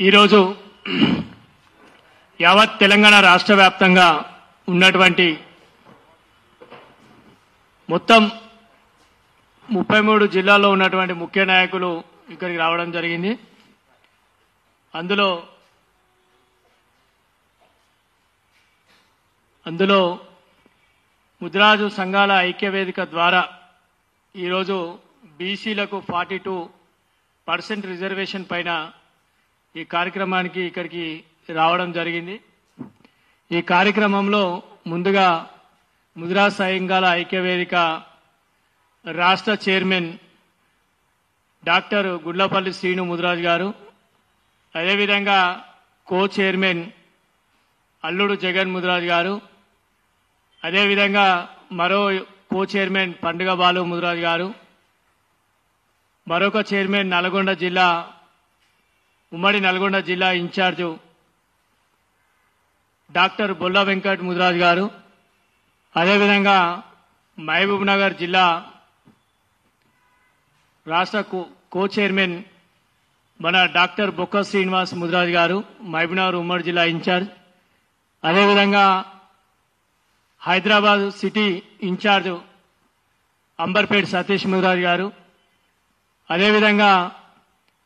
ఈరోజు యావత్ తెలంగాణ రాష్ట్ర వ్యాప్తంగా ఉన్నటువంటి మొత్తం 33 జిల్లాల్లో ఉన్నటువంటి ముఖ్య నాయకులు ఇక్కడికి రావడం జరిగింది. అందులో ముద్రాజు సంఘాల ఐక్యవేదిక ద్వారా ఈరోజు బీసీలకు 42% రిజర్వేషన్ పైన ఈ కార్యక్రమానికి ఇక్కడికి రావడం జరిగింది. ఈ కార్యక్రమంలో ముందుగా ముద్రాజు సంఘాల ఐక్యవేదిక రాష్ట్ర చైర్మన్ డాక్టర్ గుడ్లపల్లి శ్రీను ముద్రాజు గారు, అదేవిధంగా కో చైర్మన్ అల్లుడు జగన్ ముద్రాజు గారు, అదేవిధంగా మరో కో చైర్మన్ పండుగ బాలు ముద్రాజు గారు, మరొక చైర్మన్ ఉమ్మడి నల్గొండ జిల్లా ఇన్ఛార్జు డాక్టర్ బొల్ల వెంకట్ ముద్రాజు గారు, అదేవిధంగా మహబూబ్ నగర్ జిల్లా రాష్ట్ర కో చైర్మన్ మన డాక్టర్ బొక్క శ్రీనివాస్ ముద్రాజు గారు, మహబూబ్ నగర్ ఉమ్మడి జిల్లా ఇన్ఛార్జ్, అదేవిధంగా హైదరాబాద్ సిటీ ఇన్ఛార్జ్ అంబర్పేట్ సతీష్ ముద్రాజు గారు, అదేవిధంగా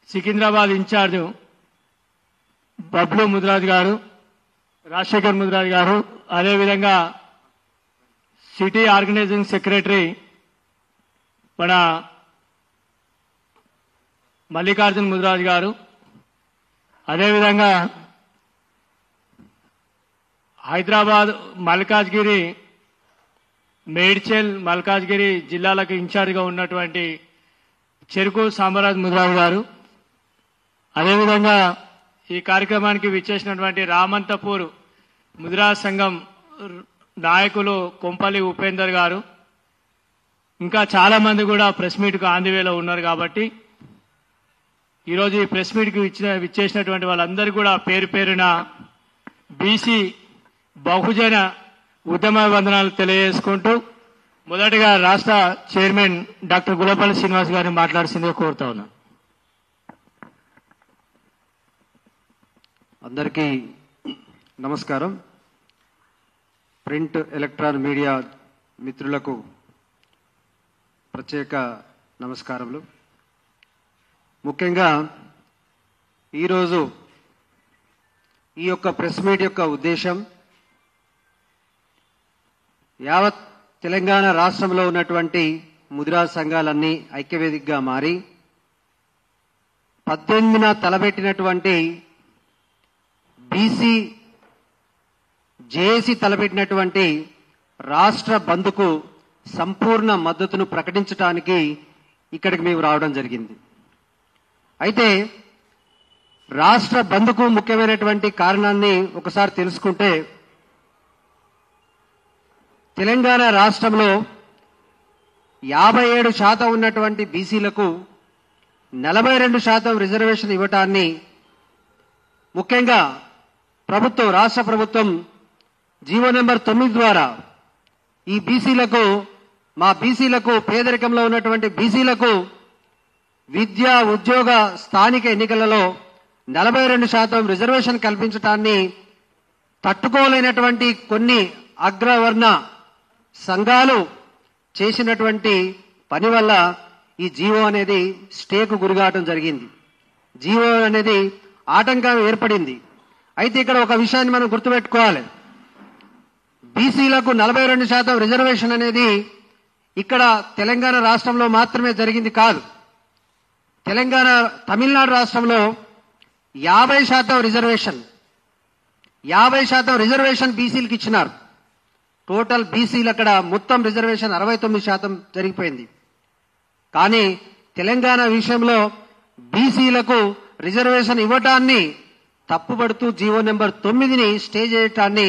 సికింద్రాబాద్ ఇన్ఛార్జ్ బబ్లు ముద్రాజు గారు, రాజశేఖర్ ముద్రాజు గారు, అదేవిధంగా సిటీ ఆర్గనైజింగ్ సెక్రటరీ మన మల్లికార్జున్ ముద్రాజు గారు, అదేవిధంగా హైదరాబాద్ మల్కాజ్గిరి మేడ్చల్ మల్కాజ్గిరి జిల్లాలకు ఇన్ఛార్జిగా ఉన్నటువంటి చెరుకు సామరాజ్ ముద్రాజు గారు, అదేవిధంగా ఈ కార్యక్రమానికి విచ్చేసినటువంటి రామంతపూర్ ముద్రాజ్ సంఘం నాయకులు కొంపల్లి ఉపేందర్ గారు, ఇంకా చాలా మంది కూడా ప్రెస్ మీట్కు ఆందివేలో ఉన్నారు. కాబట్టి ఈరోజు ఈ ప్రెస్ మీట్కి విచ్చేసినటువంటి వాళ్ళందరూ కూడా పేరు పేరున బీసీ బహుజన ఉద్యమ వందనాలు తెలియజేసుకుంటూ మొదటిగా రాష్ట్ర చైర్మన్ డాక్టర్ గుల్లపల్లి శ్రీనివాస్ గారిని మాట్లాడాల్సిందిగా కోరుతా ఉన్నాను. అందరికీ నమస్కారం. ప్రింట్ ఎలక్ట్రానిక్ మీడియా మిత్రులకు ప్రత్యేక నమస్కారములు. ముఖ్యంగా ఈరోజు ఈ యొక్క ప్రెస్ మీట్ యొక్క ఉద్దేశం యావత్ తెలంగాణ రాష్ట్రంలో ఉన్నటువంటి ముద్రాజ్ సంఘాలన్నీ ఐక్యవేదికగా మారి 18న తలపెట్టినటువంటి బీసీ జేఏసీ తలపెట్టినటువంటి రాష్ట్ర బంద్కు సంపూర్ణ మద్దతును ప్రకటించడానికి ఇక్కడికి మేము రావడం జరిగింది. అయితే రాష్ట్ర బంద్కు ముఖ్యమైనటువంటి కారణాన్ని ఒకసారి తెలుసుకుంటే, తెలంగాణ రాష్ట్రంలో 57% ఉన్నటువంటి బీసీలకు 42% రిజర్వేషన్ ఇవ్వటాన్ని ముఖ్యంగా రాష్ట్ర ప్రభుత్వం జీవో నెంబర్ 9 ద్వారా ఈ బీసీలకు పేదరికంలో ఉన్నటువంటి బీసీలకు విద్య ఉద్యోగ స్థానిక ఎన్నికలలో 42% రిజర్వేషన్ కల్పించటాన్ని తట్టుకోలేనటువంటి కొన్ని అగ్రవర్ణ సంఘాలు చేసినటువంటి పని వల్ల ఈ జీవో అనేది స్టేకు గురికావడం జరిగింది. జీవో అనేది ఆటంకం ఏర్పడింది. అయితే ఇక్కడ ఒక విషయాన్ని మనం గుర్తుపెట్టుకోవాలి. బీసీలకు 42% రిజర్వేషన్ అనేది ఇక్కడ తెలంగాణ రాష్ట్రంలో మాత్రమే జరిగింది కాదు. తమిళనాడు రాష్ట్రంలో 50% రిజర్వేషన్ బీసీలకు ఇచ్చినారు. టోటల్ బీసీలు అక్కడ మొత్తం రిజర్వేషన్ 69% జరిగిపోయింది. కానీ తెలంగాణ విషయంలో బీసీలకు రిజర్వేషన్ ఇవ్వటాన్ని తప్పుపడుతూ జీవో నెంబర్ 9ని స్టే చేయటాన్ని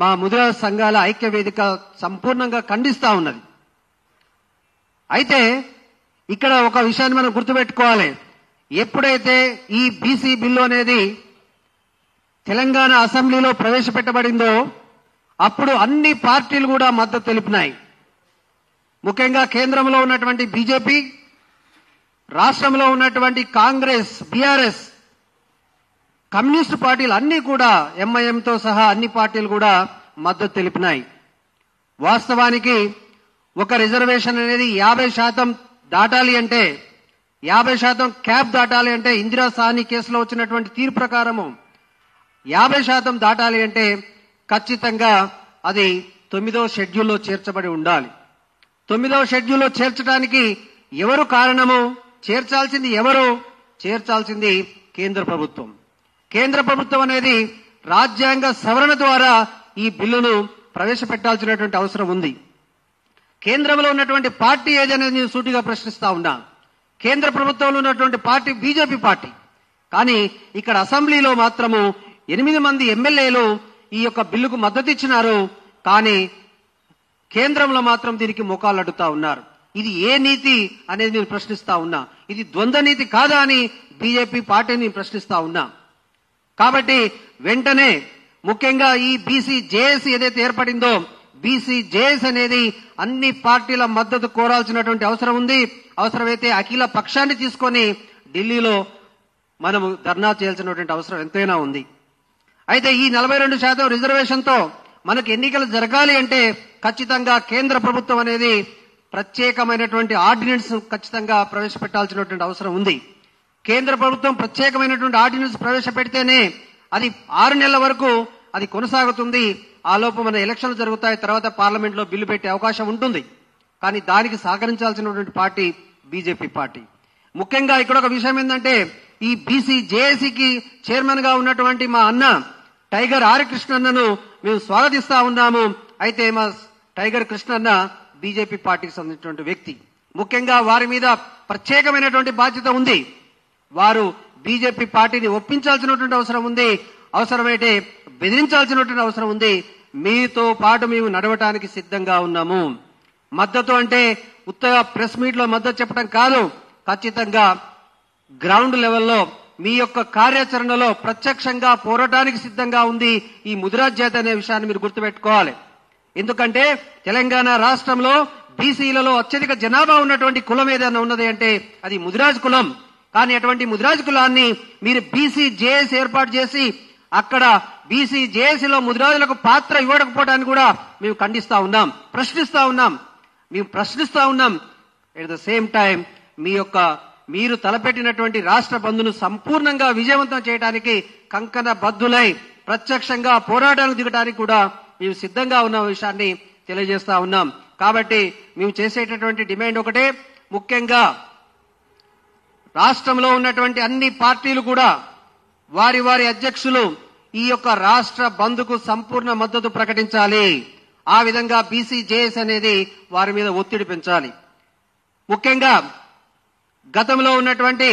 మా ముద్రాజ్ సంఘాల ఐక్యవేదిక సంపూర్ణంగా ఖండిస్తా ఉన్నది. అయితే ఇక్కడ ఒక విషయాన్ని మనం గుర్తుపెట్టుకోవాలి. ఎప్పుడైతే ఈ బీసీ బిల్లు అనేది తెలంగాణ అసెంబ్లీలో ప్రవేశపెట్టబడిందో అప్పుడు అన్ని పార్టీలు కూడా మద్దతు తెలిపినాయి. ముఖ్యంగా కేంద్రంలో ఉన్నటువంటి బీజేపీ, రాష్ట్రంలో ఉన్నటువంటి కాంగ్రెస్, బీఆర్ఎస్ కమ్యూనిస్టు పార్టీలు అన్ని కూడా ఎంఐఎంతో సహా అన్ని పార్టీలు కూడా మద్దతు తెలిపినాయి. వాస్తవానికి ఒక రిజర్వేషన్ అనేది 50% దాటాలి అంటే 50% క్యాప్ దాటాలి అంటే ఇందిరా సాహ్ని కేసులో వచ్చినటువంటి తీర్పు ప్రకారము 50% దాటాలి అంటే ఖచ్చితంగా అది 9వ షెడ్యూల్లో చేర్చబడి ఉండాలి. 9వ షెడ్యూల్లో చేర్చడానికి ఎవరు కారణము? చేర్చాల్సింది ఎవరు? చేర్చాల్సింది కేంద్ర ప్రభుత్వం. కేంద్ర ప్రభుత్వం అనేది రాజ్యాంగ సవరణ ద్వారా ఈ బిల్లును ప్రవేశపెట్టాల్సినటువంటి అవసరం ఉంది. కేంద్రంలో ఉన్నటువంటి పార్టీ ఏదనేది నేను సూటిగా ప్రశ్నిస్తా ఉన్నా. కేంద్ర ప్రభుత్వంలో ఉన్నటువంటి పార్టీ బీజేపీ పార్టీ. కానీ ఇక్కడ అసెంబ్లీలో మాత్రము 8 మంది ఎమ్మెల్యేలు ఈ యొక్క బిల్లుకు మద్దతు ఇచ్చినారు. కానీ కేంద్రంలో మాత్రం దీనికి మోకాలు అడ్డుతా ఉన్నారు. ఇది ఏ నీతి అనేది నేను ప్రశ్నిస్తా ఉన్నా. ఇది ద్వంద్వ నీతి కాదా అని బీజేపీ పార్టీని ప్రశ్నిస్తా ఉన్నా. కాబట్టి వెంటనే ముఖ్యంగా ఈ బీసీ జేఏసీ ఏదైతే ఏర్పడిందో బీసీ జేఏసీ అనేది అన్ని పార్టీల మద్దతు కోరాల్సినటువంటి అవసరం ఉంది. అవసరమైతే అఖిల పక్షాన్ని తీసుకొని ఢిల్లీలో మనము ధర్నా చేయాల్సినటువంటి అవసరం ఎంతైనా ఉంది. అయితే ఈ 42% రిజర్వేషన్తో మనకు ఎన్నికలు జరగాలి అంటే ఖచ్చితంగా కేంద్ర ప్రభుత్వం అనేది ప్రత్యేకమైనటువంటి ఆర్డినెన్స్ ఖచ్చితంగా ప్రవేశపెట్టాల్సినటువంటి అవసరం ఉంది. కేంద్ర ప్రభుత్వం ప్రత్యేకమైనటువంటి ఆర్డినెన్స్ ప్రవేశపెడితేనే అది 6 నెలల వరకు అది కొనసాగుతుంది. ఆ లోపు మన ఎలక్షన్లు జరుగుతాయి. తర్వాత పార్లమెంట్ లో బిల్లు పెట్టే అవకాశం ఉంటుంది. కానీ దానికి సహకరించాల్సినటువంటి పార్టీ బీజేపీ పార్టీ. ముఖ్యంగా ఇక్కడ ఒక విషయం ఏంటంటే ఈ బీసీ జేఏసీకి చైర్మన్ గా ఉన్నటువంటి మా అన్న టైగర్ ఆర్ కృష్ణన్నను మేము స్వాగతిస్తా ఉన్నాము. అయితే మా టైగర్ కృష్ణన్న బీజేపీ పార్టీకి సంబంధించినటువంటి వ్యక్తి. ముఖ్యంగా వారి మీద ప్రత్యేకమైనటువంటి బాధ్యత ఉంది. వారు బీజేపీ పార్టీని ఒప్పించాల్సినటువంటి అవసరం ఉంది. అవసరమైతే బెదిరించాల్సినటువంటి అవసరం ఉంది. మీతో పాటు మేము నడవటానికి సిద్ధంగా ఉన్నాము. మద్దతు అంటే ఉత్తగా ప్రెస్ మీట్ లో మద్దతు చెప్పడం కాదు. ఖచ్చితంగా గ్రౌండ్ లెవెల్లో మీ యొక్క కార్యాచరణలో ప్రత్యక్షంగా పోరాటానికి సిద్ధంగా ఉంది ఈ ముదిరాజ్ జాతి అనే విషయాన్ని మీరు గుర్తుపెట్టుకోవాలి. ఎందుకంటే తెలంగాణ రాష్ట్రంలో బీసీలలో అత్యధిక జనాభా ఉన్నటువంటి కులం ఏదైనా ఉన్నది అంటే అది ముదిరాజ్ కులం. కానీ అటువంటి ముదిరాజ్ కులాన్ని మీరు బీసీ జేఏసీ ఏర్పాటు చేసి అక్కడ బీసీ జేఏసీలో ముదిరాజులకు పాత్ర ఇవ్వకపోవడానికి కూడా మేము ఖండిస్తా ఉన్నాం, ప్రశ్నిస్తా ఉన్నాం. ఎట్ ద సేమ్ టైం మీరు తలపెట్టినటువంటి రాష్ట్ర బంద్ను సంపూర్ణంగా విజయవంతం చేయడానికి కంకణ బద్దులై ప్రత్యక్షంగా పోరాటానికి దిగడానికి కూడా మేము సిద్ధంగా ఉన్న విషయాన్ని తెలియజేస్తా ఉన్నాం. కాబట్టి మేము చేసేటటువంటి డిమాండ్ ఒకటే. ముఖ్యంగా రాష్ట్రంలో ఉన్నటువంటి అన్ని పార్టీలు కూడా వారి వారి అధ్యక్షులు ఈ యొక్క రాష్ట్ర బంద్కు సంపూర్ణ మద్దతు ప్రకటించాలి. ఆ విధంగా బీసీ జేఏసీ అనేది వారి మీద ఒత్తిడి పెంచాలి. ముఖ్యంగా గతంలో ఉన్నటువంటి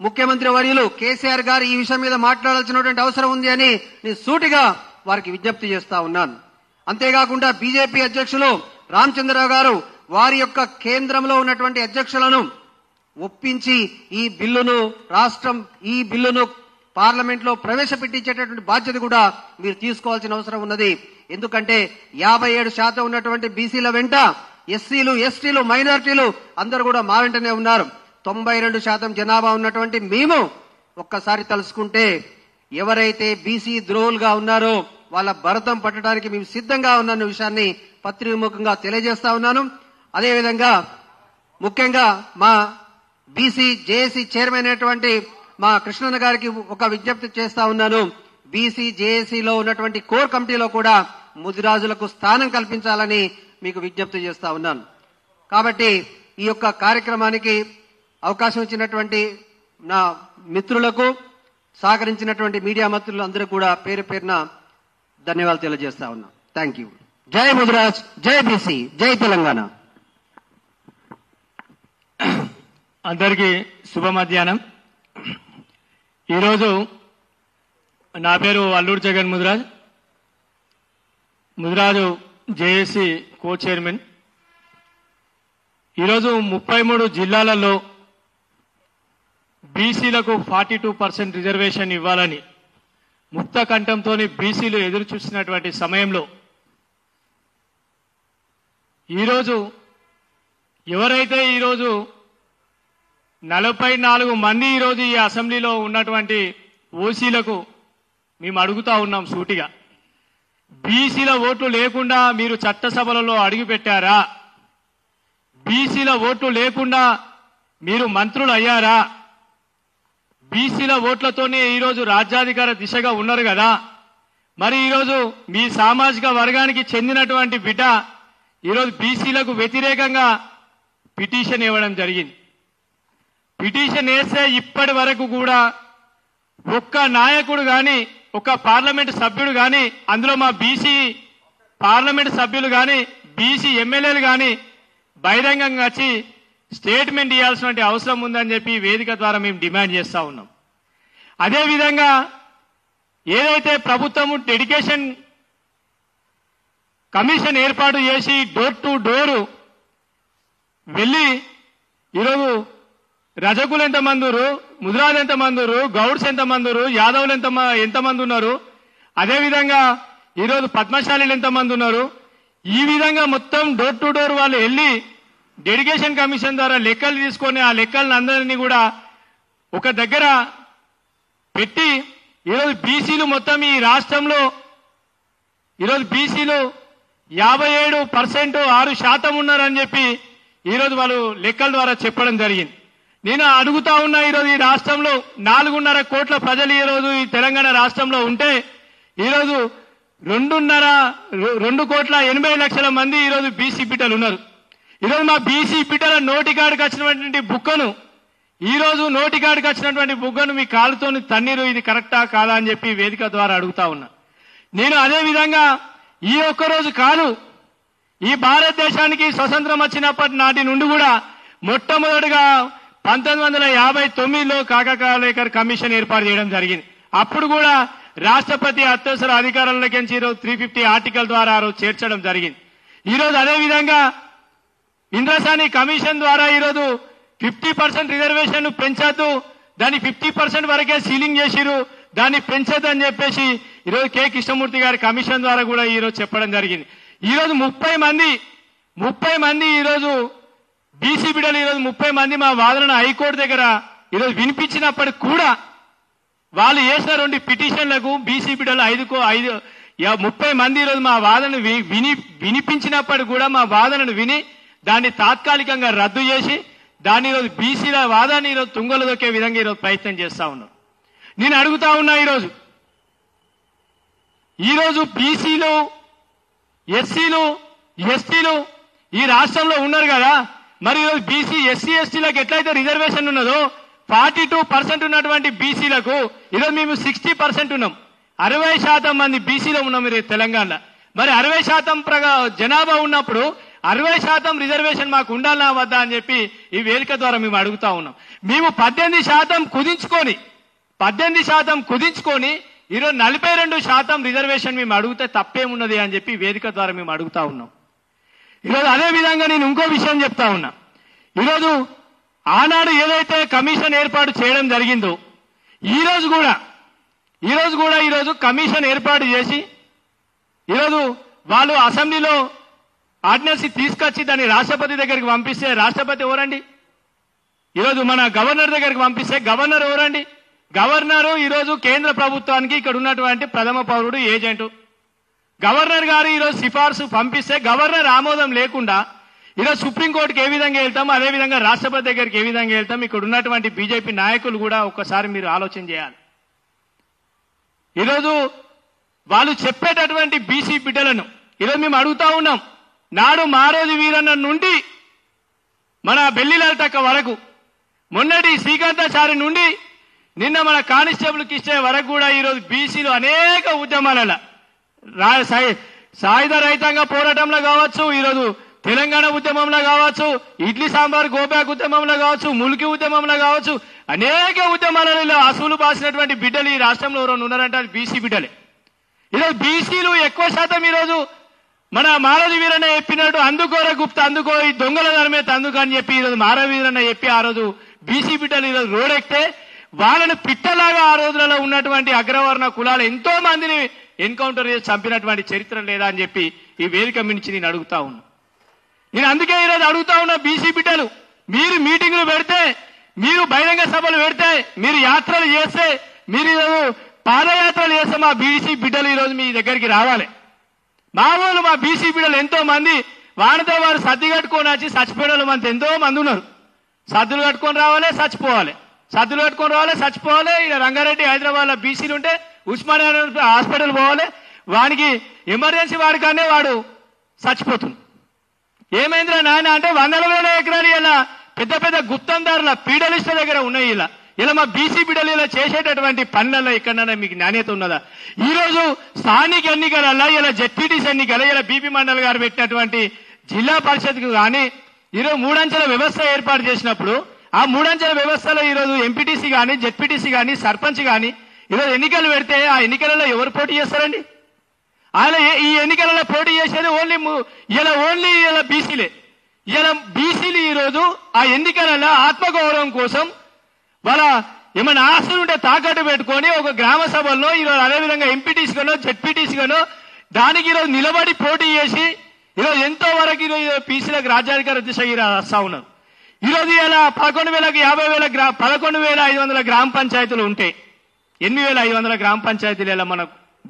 ముఖ్యమంత్రి వర్యులు కేసీఆర్ గారు ఈ విషయం మీద మాట్లాడాల్సినటువంటి అవసరం ఉంది అని నేను సూటిగా వారికి విజ్ఞప్తి చేస్తా ఉన్నాను. అంతేకాకుండా బీజేపీ అధ్యక్షులు రామచంద్రరావు గారు వారి యొక్క కేంద్రంలో ఉన్నటువంటి అధ్యక్షులను ఒప్పించి ఈ బిల్లును పార్లమెంట్ లో ప్రవేశపెట్టించేటటువంటి బాధ్యత కూడా మీరు తీసుకోవాల్సిన అవసరం ఉన్నది. ఎందుకంటే 57% ఉన్నటువంటి బీసీల వెంట ఎస్సీలు, ఎస్టీలు, మైనారిటీలు అందరూ కూడా మా వెంటనే ఉన్నారు. 92% జనాభా ఉన్నటువంటి మేము ఒక్కసారి తలుసుకుంటే ఎవరైతే బీసీ ద్రోహులుగా ఉన్నారో వాళ్ళ భరతం పట్టడానికి మేము సిద్ధంగా ఉన్న విషయాన్ని పత్రికాముఖంగా తెలియజేస్తా ఉన్నాను. అదేవిధంగా ముఖ్యంగా మా బీసీ జేఏసీ చైర్మన్ అయినటువంటి మా కృష్ణన్న గారికి ఒక విజ్ఞప్తి చేస్తా ఉన్నాను. బీసీ జేఏసీలో ఉన్నటువంటి కోర్ కమిటీలో కూడా ముదిరాజులకు స్థానం కల్పించాలని మీకు విజ్ఞప్తి చేస్తా ఉన్నాను. కాబట్టి ఈ యొక్క కార్యక్రమానికి అవకాశం ఇచ్చినటువంటి నా మిత్రులకు, సహకరించినటువంటి మీడియా మిత్రులు అందరూ కూడా పేరు పేరున ధన్యవాదాలు తెలియజేస్తా ఉన్నా. Thank you. జై ముదిరాజ్, జై బీసీ, జై తెలంగాణ. అందరికీ శుభ మధ్యాహ్నం. ఈరోజు నా పేరు Alluru Jagan Mudiraju JAC co chairman. ఈరోజు 33 జిల్లాలలో బీసీలకు 42% రిజర్వేషన్ ఇవ్వాలని ముక్త కంఠంతో బీసీలు ఎదురు చూస్తున్నటువంటి సమయంలో ఈరోజు ఎవరైతే ఈరోజు 44 మంది ఈరోజు ఈ అసెంబ్లీలో ఉన్నటువంటి ఓసీలకు మేము అడుగుతా ఉన్నాం సూటిగా. బీసీల ఓట్లు లేకుండా మీరు చట్టసభలలో అడుగు పెట్టారా? బీసీల ఓట్లు లేకుండా మీరు మంత్రులు అయ్యారా? బీసీల ఓట్లతోనే ఈరోజు రాజ్యాధికార దిశగా ఉన్నారు కదా. మరి ఈరోజు మీ సామాజిక వర్గానికి చెందినటువంటి బిడ్డ ఈరోజు బీసీలకు వ్యతిరేకంగా పిటిషన్ ఇవ్వడం జరిగింది. పిటిషన్ వేస్తే ఇప్పటి వరకు కూడా ఒక్క నాయకుడు కానీ, ఒక్క పార్లమెంటు సభ్యుడు కానీ, అందులో మా బీసీ పార్లమెంటు సభ్యులు కానీ, బీసీ ఎమ్మెల్యేలు కానీ బహిరంగంగా వచ్చి స్టేట్మెంట్ ఇవ్వాల్సిన అవసరం ఉందని చెప్పి వేదిక ద్వారా మేము డిమాండ్ చేస్తా ఉన్నాం. అదేవిధంగా ఏదైతే ప్రభుత్వము డెడికేషన్ కమిషన్ ఏర్పాటు చేసి డోర్ టు డోరు వెళ్ళి ఈరోజు రజకులు ఎంతమంది ఉన్నారు, ముద్రాలు ఎంతమంది ఉన్నారు, గౌడ్స్ ఎంతమంది ఉన్నారు, యాదవులు ఎంతమంది ఉన్నారు, అదేవిధంగా ఈరోజు పద్మశాలీలు ఎంతమంది ఉన్నారు, ఈ విధంగా మొత్తం డోర్ టు డోర్ వాళ్ళు వెళ్ళి డెడికేషన్ కమిషన్ ద్వారా లెక్కలు తీసుకొని ఆ లెక్కలను అందరినీ కూడా ఒక దగ్గర పెట్టి ఈరోజు బీసీలు మొత్తం ఈ రాష్ట్రంలో ఈరోజు బీసీలు 57% 6% ఉన్నారని చెప్పి ఈరోజు వాళ్ళు లెక్కల ద్వారా చెప్పడం జరిగింది. నేను అడుగుతా ఉన్నా, ఈరోజు ఈ రాష్ట్రంలో 4.5 కోట్ల ప్రజలు ఈరోజు ఈ తెలంగాణ రాష్ట్రంలో ఉంటే ఈరోజు 2,80,00,000 మంది ఈరోజు బీసీ బిడ్డలు ఉన్నారు. ఈరోజు మా బీసీ బిడ్డల నోటికాడికి వచ్చినటువంటి బుక్కను ఈరోజు నోటికాడికి వచ్చినటువంటి బుగ్గను మీ కాలుతో తన్నీరు, ఇది కరెక్టా కాదా అని చెప్పి వేదిక ద్వారా అడుగుతా ఉన్నా. నేను అదే విధంగా ఈ ఒక్కరోజు కాదు, ఈ భారతదేశానికి స్వతంత్రం వచ్చినప్పటి నాటి నుండి కూడా మొట్టమొదటిగా 1959లో కాకకాలేకర్ కమిషన్ ఏర్పాటు చేయడం జరిగింది. అప్పుడు కూడా రాష్ట్రపతి అత్యవసర అధికారంలోకి ఈరోజు 350 ఆర్టికల్ ద్వారా ఆ రోజు చేర్చడం జరిగింది. ఈరోజు అదేవిధంగా ఇంద్రసాని కమిషన్ ద్వారా ఈరోజు 50% రిజర్వేషన్ పెంచద్దు, దాన్ని 50% వరకే సీలింగ్ చేసిరు, దాన్ని పెంచద్దు అని చెప్పేసి ఈరోజు కె కృష్ణమూర్తి గారి కమిషన్ ద్వారా కూడా ఈరోజు చెప్పడం జరిగింది. ఈరోజు 30 మంది ఈరోజు బీసీ బిడ్డలు ఈరోజు 30 మంది మా వాదనను హైకోర్టు దగ్గర ఈరోజు వినిపించినప్పటికి కూడా వాళ్ళు చేసిన 2 పిటిషన్లకు బీసీ బిడ్డలు 30 మంది ఈరోజు మా వాదనను వినిపించినప్పటికి కూడా మా వాదనను విని దాన్ని తాత్కాలికంగా రద్దు చేసి దాన్ని ఈరోజు బీసీల వాదాన్ని ఈరోజు తుంగలు దొక్కే విధంగా ఈరోజు ప్రయత్నం చేస్తా ఉన్నారు. నేను అడుగుతా ఉన్నా, ఈరోజు బీసీలు, ఎస్సీలు, ఎస్టీలు ఈ రాష్ట్రంలో ఉన్నారు కదా. మరి ఈరోజు బీసీ, ఎస్సీ, ఎస్టీలకు ఎట్లయితే రిజర్వేషన్ ఉన్నదో 42% ఉన్నటువంటి బీసీలకు ఈరోజు మేము 60% ఉన్నాం. 60% మంది బీసీలో ఉన్నాం మీరు తెలంగాణలో. మరి 60% జనాభా ఉన్నప్పుడు 60% రిజర్వేషన్ మాకు ఉండాలా వద్దా అని చెప్పి ఈ వేదిక ద్వారా మేము అడుగుతా ఉన్నాం. మేము 18% కుదించుకొని ఈరోజు 42% రిజర్వేషన్ మేము అడిగితే తప్పేమున్నది అని చెప్పి వేదిక ద్వారా మేము అడుగుతా ఉన్నాం. ఈరోజు అదే విధంగా నేను ఇంకో విషయం చెప్తా ఉన్నా. ఈరోజు ఆనాడు ఏదైతే కమిషన్ ఏర్పాటు చేయడం జరిగిందో ఈరోజు కూడా కమిషన్ ఏర్పాటు చేసి ఈరోజు వాళ్ళు అసెంబ్లీలో ఆర్డినెన్స్ తీసుకొచ్చి దాన్ని రాష్ట్రపతి దగ్గరికి పంపిస్తే రాష్ట్రపతి ఎవరండి? ఈరోజు మన గవర్నర్ దగ్గరికి పంపిస్తే గవర్నర్ ఎవరండి? గవర్నరు ఈరోజు కేంద్ర ప్రభుత్వానికి ఇక్కడ ఉన్నటువంటి ప్రథమ పౌరుడు, ఏజెంటు. గవర్నర్ గారు ఈరోజు సిఫార్సు పంపిస్తే గవర్నర్ ఆమోదం లేకుండా ఈరోజు సుప్రీంకోర్టుకి ఏ విధంగా వెళ్తాం, అదేవిధంగా రాష్ట్రపతి దగ్గరికి ఏ విధంగా వెళ్తాం? ఇక్కడ ఉన్నటువంటి బీజేపీ నాయకులు కూడా ఒక్కసారి మీరు ఆలోచన చేయాలి. ఈరోజు వాళ్ళు చెప్పేటటువంటి బీసీ బిడ్డలను ఈరోజు మేము అడుగుతా ఉన్నాం. నాడు మారోజు వీరన్న నుండి మన బెల్లిలాల్టక్క వరకు, మొన్నటి శ్రీకాంతాచారి నుండి నిన్న మన కానిస్టేబుల్ కిష్టే వరకు కూడా ఈరోజు బీసీలు అనేక ఉద్యమాలలో సాయుధ రైతాంగ పోరాటంలో కావచ్చు, ఈరోజు తెలంగాణ ఉద్యమంలో కావచ్చు, ఇడ్లీ సాంబార్ గోబ్యాక్ ఉద్యమంలో కావచ్చు, ములికి ఉద్యమంలో కావచ్చు, అనేక ఉద్యమాలలో అసూలు బాసినటువంటి బిడ్డలు ఈ రాష్ట్రంలో ఎవరైనా ఉన్నారంటే అది బీసీ బిడ్డలే. ఈరోజు బీసీలు ఎక్కువ శాతం ఈరోజు మన మారవి వీరన్న చెప్పినట్టు అందుకోర గుప్త అందుకో ఈ దొంగల ధర్మేత అందుకు అని చెప్పి ఈరోజు మారవి వీరన్న చెప్పి ఆ రోజు బీసీ బిడ్డలు ఈరోజు రోడెక్తే వాళ్ళని పిట్టలాగా ఆ రోజులలో ఉన్నటువంటి అగ్రవర్ణ కులాలు ఎంతో మందిని ఎన్కౌంటర్ చేసి చంపినటువంటి చరిత్ర లేదా అని చెప్పి ఈ వేదిక మించి నేను అడుగుతా ఉన్నా. నేను అందుకే ఈరోజు అడుగుతా ఉన్నా, బీసీ బిడ్డలు మీరు మీటింగులు పెడితే, మీరు బహిరంగ సభలు పెడితే, మీరు యాత్రలు చేస్తే, మీరు ఈరోజు పాదయాత్రలు చేస్తే మా బీసీ బిడ్డలు ఈరోజు మీ దగ్గరికి రావాలి. మా వాళ్ళు మా బీసీ బిడ్డలు ఎంతో మంది వాడితో వారు సర్ది కట్టుకొని వచ్చి చచ్చిపోయిన వాళ్ళు మనతో ఎంతో మంది ఉన్నారు. సద్దులు కట్టుకొని రావాలి, చచ్చిపోవాలి, సద్దులు కట్టుకొని రావాలి, చచ్చిపోవాలి. ఇలా రంగారెడ్డి హైదరాబాద్లో బీసీలు ఉంటే ఉస్మానియా హాస్పిటల్ పోవాలి, వానికి ఎమర్జెన్సీ వాడికానే వాడు చచ్చిపోతుంది. ఏమైందిరా నాయన అంటే 100,000 ఎకరాలు ఇలా పెద్ద పెద్ద గుత్తందారుల పీడలిస్టుల దగ్గర ఉన్నాయి. ఇలా మా బీసీ బిడ్డలు ఇలా చేసేటటువంటి పనులలో ఎక్కడన్నా మీకు నాణ్యత ఉన్నదా? ఈ రోజు స్థానిక ఎన్నికలలో ఇలా జెడ్పీటీసీ ఎన్నికలు ఇలా బీపీ మండల్ గారు పెట్టినటువంటి జిల్లా పరిషత్కు కానీ ఈరోజు 3 అంచెల వ్యవస్థ ఏర్పాటు చేసినప్పుడు ఆ 3 అంచెల వ్యవస్థలో ఈరోజు ఎంపీటీసీ కానీ జెడ్పీటీసీ కానీ సర్పంచ్ కానీ ఈరోజు ఎన్నికలు పెడితే ఆ ఎన్నికలలో ఎవరు పోటీ చేస్తారండి? ఆయన ఈ ఎన్నికలలో పోటీ చేసేది ఓన్లీ ఇలా బీసీలే. ఇలా బీసీలు ఈరోజు ఆ ఎన్నికలలో ఆత్మగౌరవం కోసం వాళ్ళ ఏమైనా ఆస్తులు ఉంటే తాకట్టు పెట్టుకొని ఒక గ్రామ సభల్లో ఈరోజు అదేవిధంగా ఎంపీటీసీగానో జెడ్పీటీసీగానో దానికి ఈరోజు నిలబడి పోటీ చేసి ఈరోజు ఎంతో వరకు ఈరోజు బీసీలకు రాజ్యాధికార దిశగా వస్తా ఉన్నారు. ఈరోజు ఇలా 11,500 గ్రామ పంచాయతీలు ఉంటాయి. 8,500 గ్రామ పంచాయతీలు ఇలా మన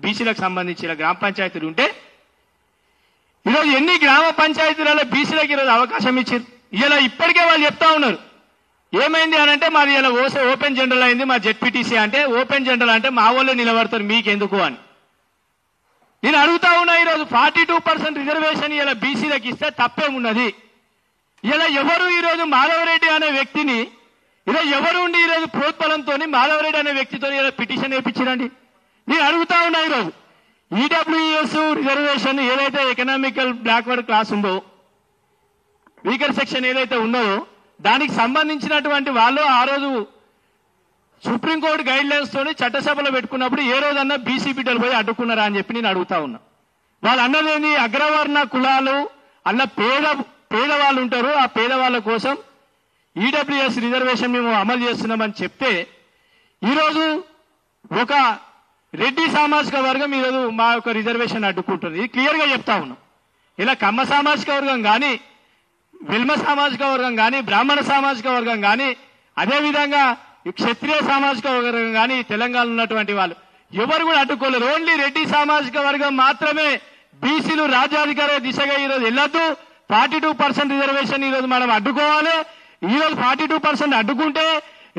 బీసీలకు సంబంధించిన గ్రామ పంచాయతీలు ఉంటే ఈరోజు ఎన్ని గ్రామ పంచాయతీలలో బీసీలకు ఈరోజు అవకాశం ఇచ్చారు. ఇలా ఇప్పటికే వాళ్ళు చెప్తా ఉన్నారు ఏమైంది అని అంటే మాది ఇలా ఓపెన్ జనరల్ అయింది మా జెడ్పీటీసీ అంటే ఓపెన్ జనరల్ అంటే మా వాళ్ళు నిలబడతారు మీకెందుకు అని నేను అడుగుతా ఉన్నా. ఈరోజు 42% రిజర్వేషన్ ఇలా బీసీలకు ఇస్తే తప్పేమున్నది? ఇలా ఎవరు ఈరోజు మాధవరెడ్డి అనే వ్యక్తిని ఈరోజు ఎవరు ఉండి ఈరోజు ప్రోత్బలంతో మాధవరెడ్డి అనే వ్యక్తితో ఇలా పిటిషన్ వేయించారండి? నేను అడుగుతా ఉన్నా. ఈరోజు ఈడబ్ల్యూఎస్ రిజర్వేషన్ ఏదైతే ఎకనామికల్ బ్యాక్వర్డ్ క్లాస్ ఉందో వీకర్ సెక్షన్ ఏదైతే ఉన్నదో దానికి సంబంధించినటువంటి వాళ్ళు ఆ రోజు సుప్రీంకోర్టు గైడ్ లైన్స్ తోని చట్టసభలో పెట్టుకున్నప్పుడు ఏ రోజన్నా బీసీ బిడ్డలు పోయి అడ్డుకున్నారా అని చెప్పి నేను అడుగుతా ఉన్నా. వాళ్ళు అన్నదేని అగ్రవర్ణ కులాలు అన్న పేదవాళ్ళు ఉంటారు, ఆ పేదవాళ్ళ కోసం ఈడబ్ల్యూఎస్ రిజర్వేషన్ మేము అమలు చేస్తున్నామని చెప్తే ఈరోజు ఒక రెడ్డి సామాజిక వర్గం ఈరోజు మా యొక్క రిజర్వేషన్ అడ్డుకుంటుంది. ఇది క్లియర్ గా చెప్తా ఉన్నాం. ఇలా కమ్మ సామాజిక వర్గం కానీ వెల్మ సామాజిక వర్గం కానీ బ్రాహ్మణ సామాజిక వర్గం కానీ అదేవిధంగా క్షత్రియ సామాజిక వర్గం కానీ తెలంగాణలో ఉన్నటువంటి వాళ్ళు ఎవరు కూడా అడ్డుకోలేరు. ఓన్లీ రెడ్డి సామాజిక వర్గం మాత్రమే బీసీలు రాజ్యాధికార దిశగా ఈరోజు వెళ్ళొద్దు. 42% రిజర్వేషన్ ఈరోజు మనం అడ్డుకోవాలి. ఈరోజు 42% అడ్డుకుంటే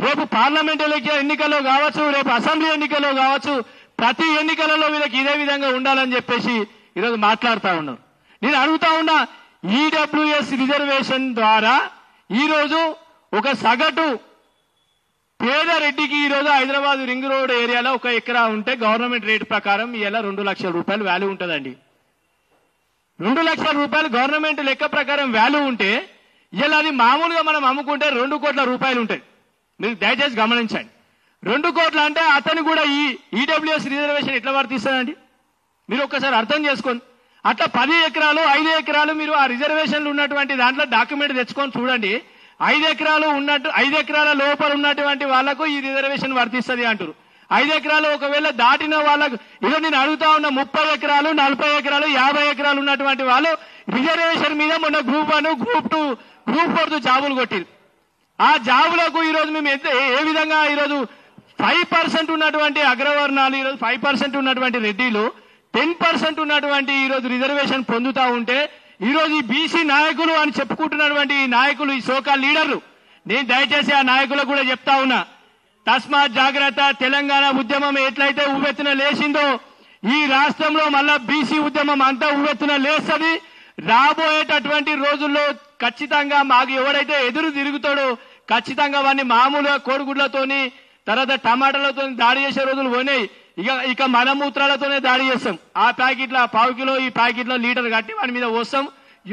రేపు పార్లమెంట్ ఎన్నికల్లో కావచ్చు, రేపు అసెంబ్లీ ఎన్నికల్లో కావచ్చు, ప్రతి ఎన్నికలలో వీళ్ళకి ఇదే విధంగా ఉండాలని చెప్పేసి ఈరోజు మాట్లాడుతూ ఉన్నారు. నేను అడుగుతా ఉన్నా ఈడబ్ల్యూఎస్ రిజర్వేషన్ ద్వారా ఈరోజు ఒక సగటు పేద రెడ్డికి ఈరోజు హైదరాబాద్ రింగ్ రోడ్ ఏరియాలో 1 ఎకరా ఉంటే గవర్నమెంట్ రేట్ ప్రకారం ఇలా 2 లక్షల రూపాయలు వాల్యూ ఉంటుందండి. 2 లక్షల రూపాయలు గవర్నమెంట్ లెక్క ప్రకారం వాల్యూ ఉంటే ఇలా అది మామూలుగా మనం అమ్ముకుంటే 2 కోట్ల రూపాయలు ఉంటాయి. మీరు దయచేసి గమనించండి. 2 కోట్ల అంటే అతను కూడా ఈ ఈడబ్ల్యూఎస్ రిజర్వేషన్ ఎట్లా వర్తిస్తుందండి మీరు ఒక్కసారి అర్థం చేసుకోండి. అట్లా 10 ఎకరాలు 5 ఎకరాలు మీరు ఆ రిజర్వేషన్లు ఉన్నటువంటి దాంట్లో డాక్యుమెంట్ తెచ్చుకొని చూడండి. 5 ఎకరాలు ఉన్నట్టు 5 ఎకరాల లోపల ఉన్నటువంటి వాళ్లకు ఈ రిజర్వేషన్ వర్తిస్తుంది అంటారు. 5 ఎకరాలు ఒకవేళ దాటిన వాళ్ళకు ఇలా నేను అడుగుతా ఉన్న 30 ఎకరాలు 40 ఎకరాలు 50 ఎకరాలు ఉన్నటువంటి వాళ్ళు రిజర్వేషన్ మీద మొన్న గ్రూప్ 1 గ్రూప్ 2 గ్రూప్ 4 జాబులు కొట్టిరు. ఆ జాబులకు ఈరోజు మేము ఏ విధంగా ఈరోజు 5% ఉన్నటువంటి అగ్రవర్ణాలు ఈరోజు 5% ఉన్నటువంటి రెడ్డిలు 10% ఉన్నటువంటి ఈరోజు రిజర్వేషన్ పొందుతా ఉంటే ఈరోజు ఈ బీసీ నాయకులు అని చెప్పుకుంటున్నటువంటి ఈ నాయకులు ఈ సోకాల్ లీడర్లు నేను దయచేసి ఆ నాయకులకు కూడా చెప్తా ఉన్నా తస్మాత్ జాగ్రత్త. తెలంగాణ ఉద్యమం ఎట్లయితే ఉవ్వెత్తున లేచిందో ఈ రాష్ట్రంలో మళ్ళా బీసీ ఉద్యమం అంతా ఉవ్వెత్తున లేస్తుంది. రాబోయేటటువంటి రోజుల్లో ఖచ్చితంగా మాకు ఎవరైతే ఎదురు తిరుగుతాడో ఖచ్చితంగా వాడిని మామూలుగా కోడిగుడ్లతోని తర్వాత టమాటాలతో దాడి చేసే రోజులు పోయినాయి. ఇక మలమూత్రాలతోనే దాడి చేస్తాం. ఆ ప్యాకెట్లో 1/2 కిలో ఈ ప్యాకెట్లో లీటర్ కట్టి వాడి మీద వస్తాం.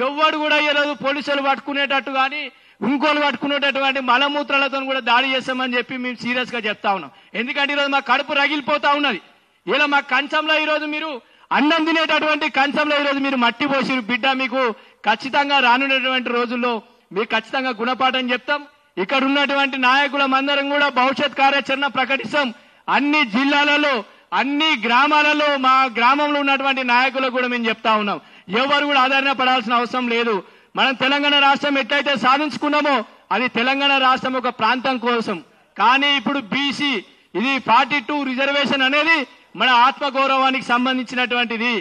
ఎవ్వడు కూడా ఈరోజు పోలీసులు పట్టుకునేటట్టు కానీ ఇంకోళ్ళు పట్టుకునేటటువంటి మలమూత్రాలతో కూడా దాడి చేస్తామని చెప్పి మేము సీరియస్ గా చెప్తా ఉన్నాం. ఎందుకంటే ఈరోజు మా కడుపు రగిలిపోతా ఉన్నది. ఇలా మా కంచంలో ఈరోజు మీరు అన్నం తినేటటువంటి కంచంలో ఈరోజు మీరు మట్టి పోసిరు బిడ్డ. మీకు ఖచ్చితంగా రానున్నటువంటి రోజుల్లో మీకు ఖచ్చితంగా గుణపాఠం చెప్తాం. ఇక్కడ ఉన్నటువంటి నాయకులమందరం కూడా భవిష్యత్ కార్యాచరణ ప్రకటిస్తాం. అన్ని జిల్లాలలో అన్ని గ్రామాలలో మా గ్రామంలో ఉన్నటువంటి నాయకులకు కూడా మేము చెప్తా ఉన్నాం ఎవరు కూడా ఆదరణ పడాల్సిన అవసరం లేదు. మనం తెలంగాణ రాష్ట్రం ఎట్లయితే సాధించుకున్నామో అది తెలంగాణ రాష్ట్రం ఒక ప్రాంతం కోసం. కానీ ఇప్పుడు బీసీ ఇది 42 రిజర్వేషన్ అనేది మన ఆత్మగౌరవానికి సంబంధించినటువంటిది,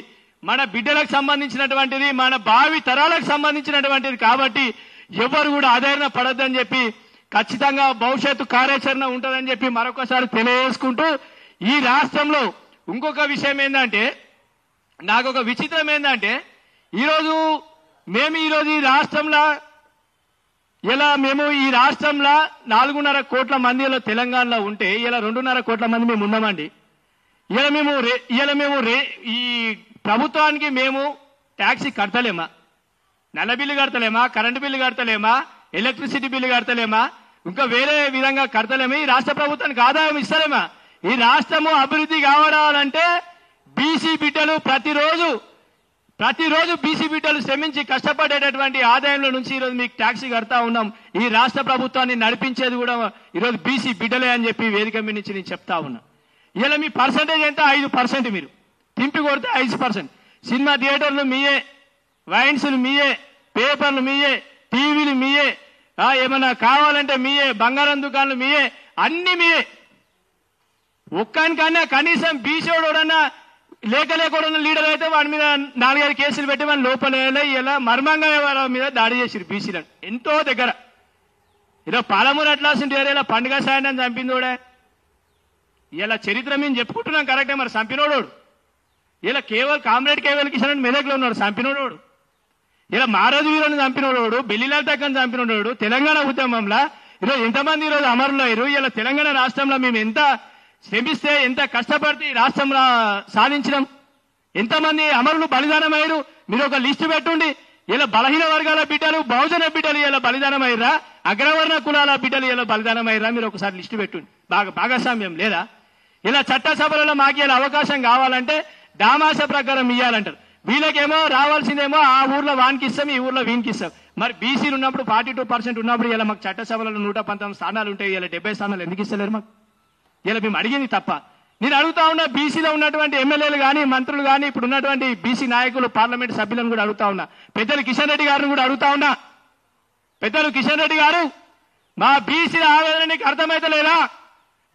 మన బిడ్డలకు సంబంధించినటువంటిది, మన భావి తరాలకు సంబంధించినటువంటిది. కాబట్టి ఎవరు కూడా ఆదరణ పడొద్దని చెప్పి ఖచ్చితంగా భవిష్యత్తు కార్యాచరణ ఉంటుందని చెప్పి మరొకసారి తెలియజేసుకుంటూ, ఈ రాష్ట్రంలో ఇంకొక విషయం ఏంటంటే, నాకు ఒక విచిత్రం ఏంటంటే, ఈరోజు ఈ రాష్ట్రంలో మేము ఈ రాష్ట్రంలో 4.5 కోట్ల మంది తెలంగాణలో ఉంటే ఇలా 2.5 కోట్ల మంది మేము ఉన్నామండి. ఈ ప్రభుత్వానికి మేము ట్యాక్సీ కడతలేమా, నల్ల బిల్లు కడతలేమా, కరెంటు బిల్లు కడతలేమా, ఎలక్ట్రిసిటీ బిల్లు కడతలేమా, ఇంకా వేరే విధంగా కడతలేమా, ఈ రాష్ట్ర ప్రభుత్వానికి ఆదాయం ఇస్తలేమా? ఈ రాష్ట్రము అభివృద్ధి కావాలంటే బీసీ బిడ్డలు ప్రతిరోజు బీసీ బిడ్డలు శ్రమించి కష్టపడేటటువంటి ఆదాయంలో నుంచి ఈరోజు మీకు ట్యాక్సీ కడతా ఉన్నాం. ఈ రాష్ట్ర ప్రభుత్వాన్ని నడిపించేది కూడా ఈరోజు బీసీ బిడ్డలే అని చెప్పి వేదిక మీద నుంచి నేను చెప్తా ఉన్నా. ఇలా మీ పర్సంటేజ్ ఎంత? 5%. మీరు తింపి కొడితే 5%. సినిమా థియేటర్లు మీయే, వైన్స్లు మీయే, పేపర్లు మీయే, టీవీలు మీయే, ఏమన్నా కావాలంటే మీయే, బంగారం దుకాణాలు మీయే, అన్ని మీయే. ఒక్కనికన్నా కనీసం బీసీడన్నా లేకపోవడం లీడర్ అయితే వాడి మీద 4-5 కేసులు పెట్టి వాళ్ళ లోపల ఇలా మర్మంగా వాళ్ళ మీద దాడి చేసిరు బీసీలను ఎంతో దగ్గర. ఇలా పాలమూరు అట్లాసింటి ఏరియాలో పండుగ సాయంత్రం చంపిందోడే. ఇలా చరిత్ర మేము చెప్పుకుంటున్నాం కరెక్టే, మరి చంపినోడు ఇలా కామ్రేడ్ కేవల్ కిషన్ మెదక్లో ఉన్నాడు చంపినోడు. ఇలా మారోజు వీరుని చంపినోడు, బెల్లిలాల్ తగ్గని చంపినోడు. తెలంగాణ ఉద్యమంలో ఈరోజు ఎంతమంది ఈరోజు అమరులు అయ్యారు. ఇలా తెలంగాణ రాష్ట్రంలో మేము ఎంత శ్రమిస్తే, ఎంత కష్టపడితే ఈ రాష్ట్రంలో సాధించడం, ఎంతమంది అమరులు బలిదానం అయ్యారు మీరు ఒక లిస్టు పెట్టుండి. ఇలా బలహీన వర్గాల బిడ్డలు, బహుజన బిడ్డలు ఇలా బలిదానం అయ్యారా, అగ్రవర్ణ కులాల బిడ్డలు ఇలా బలిదానం అయ్యారా, మీరు ఒకసారి లిస్టు పెట్టుండి. భాగస్వామ్యం లేదా? ఇలా చట్టసభలలో మాకు ఇలా అవకాశం కావాలంటే దామాష ప్రకారం ఇవ్వాలంటారు. వీళ్ళకేమో రావాల్సిందేమో ఆ ఊర్లో వానికి ఇస్తాం, ఈ ఊర్లో వీనికి ఇస్తాం. మరి బీసీలు ఉన్నప్పుడు 42% ఉన్నప్పుడు ఇలా మాకు చట్టసభలలో 119 స్థానాలు ఉంటాయి, ఇలా 70 స్థానాలు ఎందుకు ఇస్తలేరు మాకు? ఇలా మేము అడిగింది తప్ప. నేను అడుగుతా ఉన్నా, బీసీలో ఉన్నటువంటి ఎమ్మెల్యేలు కానీ, మంత్రులు కానీ, ఇప్పుడు ఉన్నటువంటి బీసీ నాయకులు, పార్లమెంట్ సభ్యులను కూడా అడుగుతా ఉన్నా, పెద్దలు కిషన్ రెడ్డి గారిని కూడా అడుగుతా ఉన్నా. పెద్దలు కిషన్ రెడ్డి గారు, మా బీసీల ఆవేదన నీకు అర్థమైతలేదా?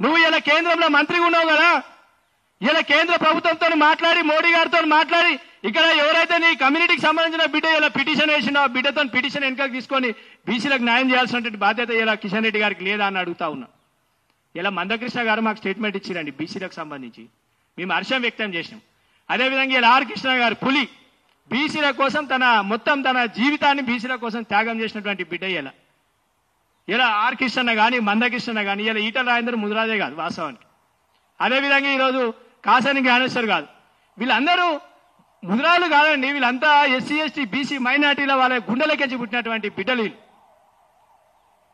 నువ్వు ఇలా కేంద్రంలో మంత్రిగా ఉన్నావు కదా, ఇలా కేంద్ర ప్రభుత్వంతో మాట్లాడి, మోడీ గారితో మాట్లాడి, ఇక్కడ ఎవరైతే నీ కమ్యూనిటీకి సంబంధించిన బిడ్డ ఇలా పిటిషన్ వేసినా, బిడ్డతో పిటిషన్ వెనకకి తీసుకొని బీసీలకు న్యాయం చేయాల్సినటువంటి బాధ్యత ఇలా కిషన్ రెడ్డి గారికి లేదా అని అడుగుతా ఉన్నా. ఇలా మందకృష్ణ గారు మాకు స్టేట్మెంట్ ఇచ్చిరండి బీసీలకు సంబంధించి, మేము హర్షం వ్యక్తం చేసినాం. అదేవిధంగా ఇలా ఆర్ కృష్ణ గారు పులి, బీసీల కోసం మొత్తం తన జీవితాన్ని బీసీల కోసం త్యాగం చేసినటువంటి బిడ్డ ఇలా ఆర్ కృష్ణ కానీ, మందకృష్ణ కానీ, ఇలా ఈటల రాజేందర్ ముదిరాజే కాదు వాస్తవానికి. అదేవిధంగా ఈరోజు కాసాని జ్ఞానేశ్వర్ కాదు, వీళ్ళందరూ ముదిరాలు కాదండి, వీళ్ళంతా ఎస్సీ ఎస్టీ బీసీ మైనార్టీల వాళ్ళ గుండెలకెచ్చి పుట్టినటువంటి బిడ్డలు.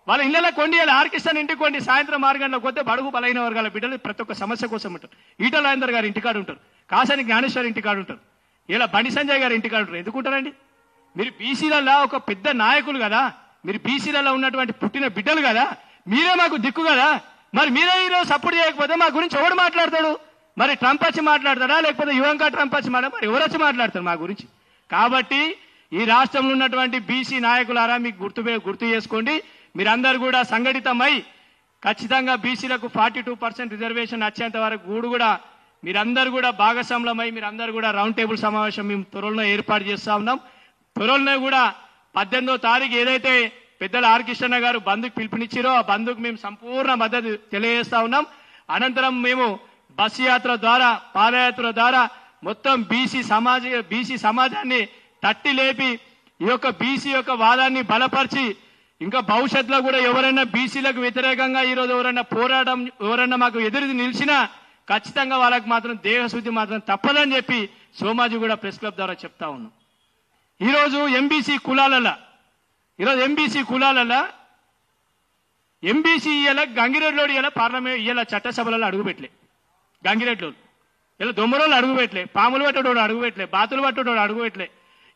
వాళ్ళ ఇళ్లలో కొండి ఆర్కిస్తాన్ ఇంటికి కొండి సాయంత్రం 6 గంటలకు పోతే బడుగు బలైన వర్గాల బిడ్డలు ప్రతి ఒక్క సమస్య కోసం ఉంటారు. ఈటల రాజేందర్ గారు ఇంటికాడు ఉంటారు, కాసాని జ్ఞానేశ్వర్ ఇంటికాడు ఉంటారు, ఇలా బండి సంజయ్ గారు ఇంటికాడు ఉంటారు. ఎందుకుంటారండి? మీరు బీసీలలో ఒక పెద్ద నాయకులు కదా, మీరు బీసీలలో ఉన్నటువంటి పుట్టిన బిడ్డలు కదా, మీరే మాకు దిక్కు కదా. మరి మీరే ఈరోజు సపోర్ట్ చేయకపోతే మా గురించి ఎవడు మాట్లాడతాడు? మరి ట్రంప్ వచ్చి మాట్లాడతాడా, లేకపోతే యువంకా ట్రంప్ వచ్చి మరి ఎవరు వచ్చి మాట్లాడతారు మా గురించి? కాబట్టి ఈ రాష్ట్రంలో ఉన్నటువంటి బీసీ నాయకులారా మీకు గుర్తు చేసుకోండి. మీరందరూ కూడా సంఘటితమై ఖచ్చితంగా బీసీలకు 42% రిజర్వేషన్ వచ్చేంత వరకు కూడా మీరందరూ కూడా భాగస్వాములమై మీరందరూ కూడా రౌండ్ టేబుల్ సమావేశం మేము త్వరలో ఏర్పాటు చేస్తా ఉన్నాం. త్వరలో కూడా 18వ తారీఖు ఏదైతే పెద్దల ఆర్ కృష్ణ గారు బంద్కు పిలుపునిచ్చారో ఆ బంద్కు మేము సంపూర్ణ మద్దతు తెలియజేస్తా ఉన్నాం. అనంతరం మేము బస్సు యాత్ర ద్వారా, పాదయాత్ర ద్వారా మొత్తం బీసీ సమాజాన్ని తట్టి లేపి ఈ యొక్క బీసీ యొక్క వాదాన్ని బలపరిచి ఇంకా భవిష్యత్తులో కూడా ఎవరైనా బీసీలకు వ్యతిరేకంగా ఈరోజు ఎవరైనా మాకు ఎదురు నిలిచినా ఖచ్చితంగా వాళ్ళకి మాత్రం దేహశుద్ధి మాత్రం తప్పదని చెప్పి సోమాజీ కూడా ప్రెస్ క్లబ్ ద్వారా చెప్తా ఉన్నాం. ఈరోజు ఎంబీసీ కులాలలో ఎంబీసీ ఇలా గంగిరెడ్లోడు ఇలా పార్లమెంట్ ఇలా చట్టసభలలో అడుగుపెట్టలే, గంగిరెడ్లోడు ఇలా దొమ్మరోళ్ళు అడుగుపెట్టలే, పాములు పట్టడోడు అడుగుపెట్టలే, బాతులు పట్టడోడు అడుగుపెట్టలే.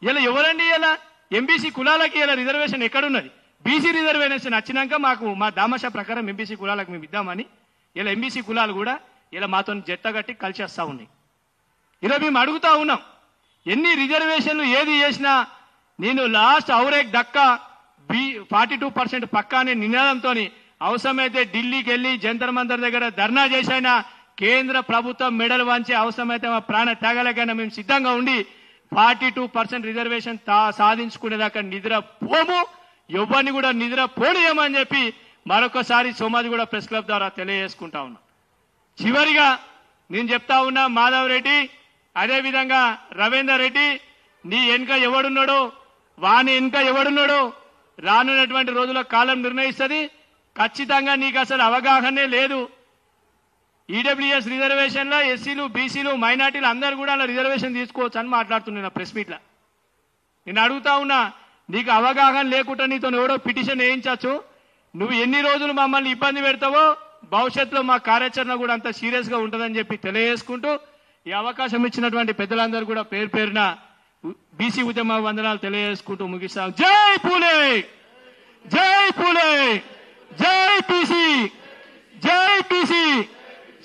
ఇలా ఎవరండి ఇలా ఎంబీసీ కులాలకి ఇలా రిజర్వేషన్ ఎక్కడున్నది? బీసీ రిజర్వేషన్ వచ్చినాక మా దామాషా ప్రకారం ఎంబీసీ కులాలకు మేము ఇద్దామని ఇలా ఎంబీసీ కులాలు కూడా ఇలా మాతో జట్టగట్టి కలిసేస్తా ఉన్నాయి. ఇలా మేము అడుగుతా ఉన్నాం, ఎన్ని రిజర్వేషన్లు ఏది చేసినా నేను లాస్ట్ ఔరేక్ దక్కా 42% పక్కా అనే నినాదంతో అవసరమైతే ఢిల్లీకి వెళ్లి జంతర్ మంతర్ దగ్గర ధర్నా చేసైనా కేంద్ర ప్రభుత్వం మెడలు వంచి అవసరమైతే మా ప్రాణ త్యాగాలకైనా మేము సిద్ధంగా ఉండి 42% రిజర్వేషన్ సాధించుకునేదాకా నిద్ర పోము, ఎవరిని కూడా నిద్ర పోనీయమని చెప్పి మరొకసారి సోమాజిగూడ ప్రెస్ క్లబ్ ద్వారా తెలియజేసుకుంటా ఉన్నా. చివరిగా నేను చెప్తా ఉన్నా, మాధవ్ రెడ్డి అదేవిధంగా రవీందర్ రెడ్డి, నీ వెనుక ఎవడున్నాడో వాని వెనుక ఎవడున్నాడో రానున్నటువంటి రోజుల కాలం నిర్ణయిస్తుంది. ఖచ్చితంగా నీకు అసలు అవగాహనే లేదు. ఈడబ్ల్యూఎస్ రిజర్వేషన్లో ఎస్సీలు, బీసీలు, మైనార్టీలు అందరూ కూడా అలా రిజర్వేషన్ తీసుకోవచ్చు అని మాట్లాడుతున్నా ప్రెస్ మీట్లో. నేను అడుగుతా ఉన్నా, నీకు అవగాహన లేకుండా నీతో ఎవడో పిటిషన్ వేయించవచ్చు. నువ్వు ఎన్ని రోజులు మమ్మల్ని ఇబ్బంది పెడతావో భవిష్యత్తులో మా కార్యాచరణ కూడా అంత సీరియస్ గా ఉంటుందని చెప్పి తెలియజేసుకుంటూ ఈ అవకాశం ఇచ్చినటువంటి పెద్దలందరూ కూడా పేరు పేరున బీసీ ఉద్యమ వందనాలు తెలియజేసుకుంటూ ముగిస్తాం. జై పూలే, జై పూలే, జై బీసీ, జై బీసీ.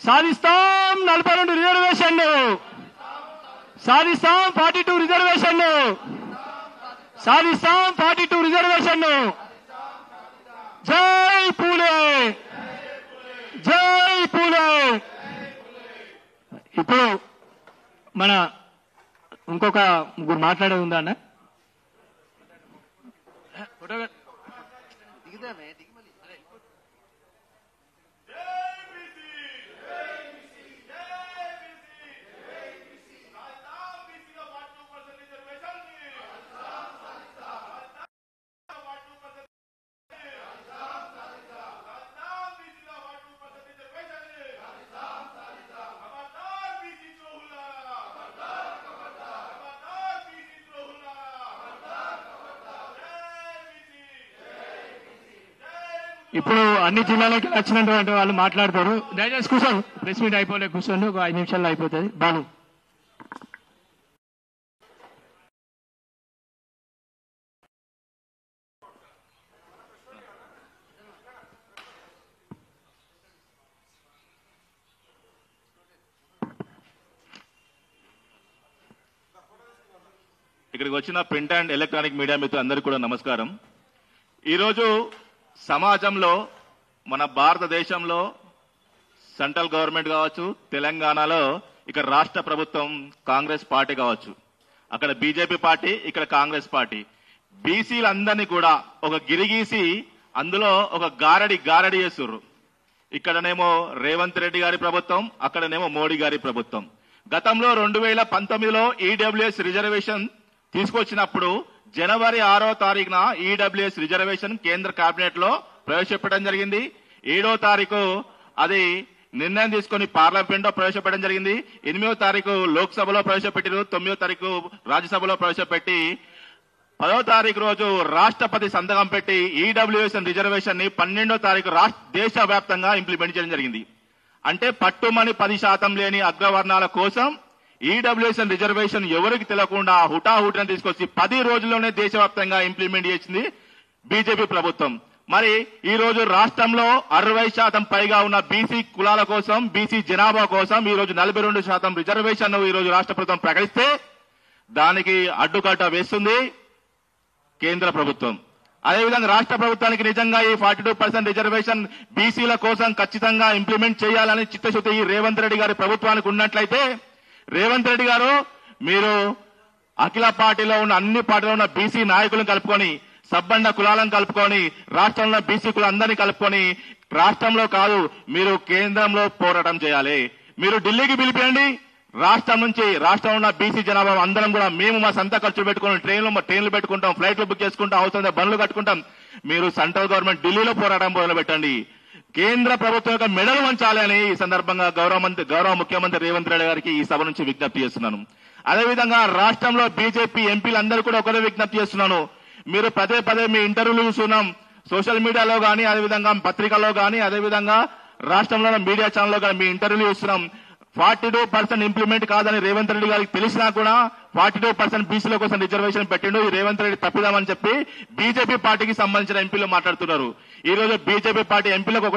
సాధిస్తాం 42 రిజర్వేషన్లు, సాధిస్తాం 42 రిజర్వేషన్లు, సాధిస్తాం 42 రిజర్వేషన్లు. జై పూలే, జై పూలే. ఇప్పుడు మన ఇంకొక ముగ్గురు మాట్లాడేది ఉందా అన్న? ఇప్పుడు అన్ని జిల్లాలకి వచ్చినటువంటి వాళ్ళు మాట్లాడతారు. దయచేసి కూర్చోండి, ప్రెస్ మీట్ అయిపోలే, కూర్చోండి, ఒక 5 నిమిషాల్లో అయిపోతుంది. బాను ఇక్కడికి వచ్చిన ప్రింట్ అండ్ ఎలక్ట్రానిక్ మీడియా మిత్రులందరికీ కూడా నమస్కారం. ఈరోజు సమాజంలో మన భారతదేశంలో సెంట్రల్ గవర్నమెంట్ కావచ్చు, తెలంగాణలో ఇక్కడ రాష్ట్ర ప్రభుత్వం కాంగ్రెస్ పార్టీ కావచ్చు, అక్కడ బీజేపీ పార్టీ, ఇక్కడ కాంగ్రెస్ పార్టీ, బీసీలందరినీ కూడా ఒక గిరిగీసి అందులో ఒక గారడి చేస్తుర్రు. ఇక్కడనేమో రేవంత్ రెడ్డి గారి ప్రభుత్వం, అక్కడనేమో మోడీ గారి ప్రభుత్వం. గతంలో 2019లో ఈడబ్ల్యూఎస్ రిజర్వేషన్ తీసుకొచ్చినప్పుడు జనవరి 6వ తారీఖున ఈడబ్ల్యూఎస్ రిజర్వేషన్ కేంద్ర కేబినెట్ లో ప్రవేశపెట్టడం జరిగింది. 7వ తారీఖు అది నిర్ణయం తీసుకుని పార్లమెంట్ లో ప్రవేశపెట్టడం జరిగింది. 8వ తారీఖు లోక్సభలో ప్రవేశపెట్టారు, 9వ తారీఖు రాజ్యసభలో ప్రవేశపెట్టి 10వ తారీఖు రోజు రాష్ట్రపతి సంతకం పెట్టి ఈడబ్ల్యూఎస్ రిజర్వేషన్ ని 12వ తారీఖు దేశ వ్యాప్తంగా ఇంప్లిమెంట్ చేయడం జరిగింది. అంటే పట్టుమని 10% లేని అగ్రవర్ణాల కోసం ఈడబ్ల్యూఎస్ రిజర్వేషన్ ఎవరికి తెలియకుండా హుటాహుటిన తీసుకొచ్చి 10 రోజుల్లోనే దేశవ్యాప్తంగా ఇంప్లిమెంట్ చేసింది బీజేపీ ప్రభుత్వం. మరి ఈ రోజు రాష్ట్రంలో 60% పైగా ఉన్న బీసీ కులాల కోసం, బీసీ జనాభా కోసం ఈ రోజు 42% రిజర్వేషన్ ఈ రోజు రాష్ట్ర ప్రభుత్వం ప్రకటిస్తే దానికి అడ్డుకట్ట వేస్తుంది కేంద్ర ప్రభుత్వం. అదేవిధంగా రాష్ట్ర ప్రభుత్వానికి నిజంగా ఈ 42% రిజర్వేషన్ బీసీల కోసం ఖచ్చితంగా ఇంప్లిమెంట్ చేయాలని చిత్తశుద్ధి ఈ రేవంత్ రెడ్డి గారి ప్రభుత్వానికి ఉన్నట్లయితే, రేవంత్ రెడ్డి గారు మీరు అఖిల పార్టీలో ఉన్న అన్ని పార్టీలో ఉన్న బీసీ నాయకులను కలుపుకొని, సబ్బండ కులాలను కలుపుకొని, రాష్ట్రంలో బీసీ కులందరినీ కలుపుకొని రాష్ట్రంలో కాదు మీరు కేంద్రంలో పోరాటం చేయాలి. మీరు ఢిల్లీకి పిలిపియండి. రాష్ట్రం నుంచి రాష్ట్రంలో ఉన్న బీసీ జనాభా అందరం కూడా మేము మా సొంత ఖర్చులు పెట్టుకుని ట్రైన్లు పెట్టుకుంటాం, ఫ్లైట్లు బుక్ చేసుకుంటాం, అవసరం బండ్లు కట్టుకుంటాం. మీరు సెంట్రల్ గవర్నమెంట్ ఢిల్లీలో పోరాటం మొదలు పెట్టండి. కేంద్ర ప్రభుత్వం యొక్క మెడలు వంచాలి అని ఈ సందర్భంగా గౌరవ ముఖ్యమంత్రి రేవంత్ రెడ్డి గారికి ఈ సభ నుంచి విజ్ఞప్తి చేస్తున్నాను. అదేవిధంగా రాష్ట్రంలో బీజేపీ ఎంపీలందరూ కూడా ఒకరే విజ్ఞప్తి చేస్తున్నాను. మీరు పదే మీ ఇంటర్వ్యూలు చూస్తున్నాం, సోషల్ మీడియాలో కానీ, అదేవిధంగా పత్రికల్లో కానీ, అదేవిధంగా రాష్ట్రంలో మీడియా ఛానల్లో కానీ మీ ఇంటర్వ్యూలు చూస్తున్నాం. 42% ఇంప్లిమెంట్ కాదని రేవంత్ రెడ్డి గారికి తెలిసినా కూడా 42% బీసీల కోసం రిజర్వేషన్ పెట్టిండు. ఈ రేవంత్ రెడ్డి తప్పిదామని చెప్పి బీజేపీ పార్టీకి సంబంధించిన ఎంపీలు మాట్లాడుతున్నారు. ఈ రోజు బీజేపీ పార్టీ ఎంపీలకు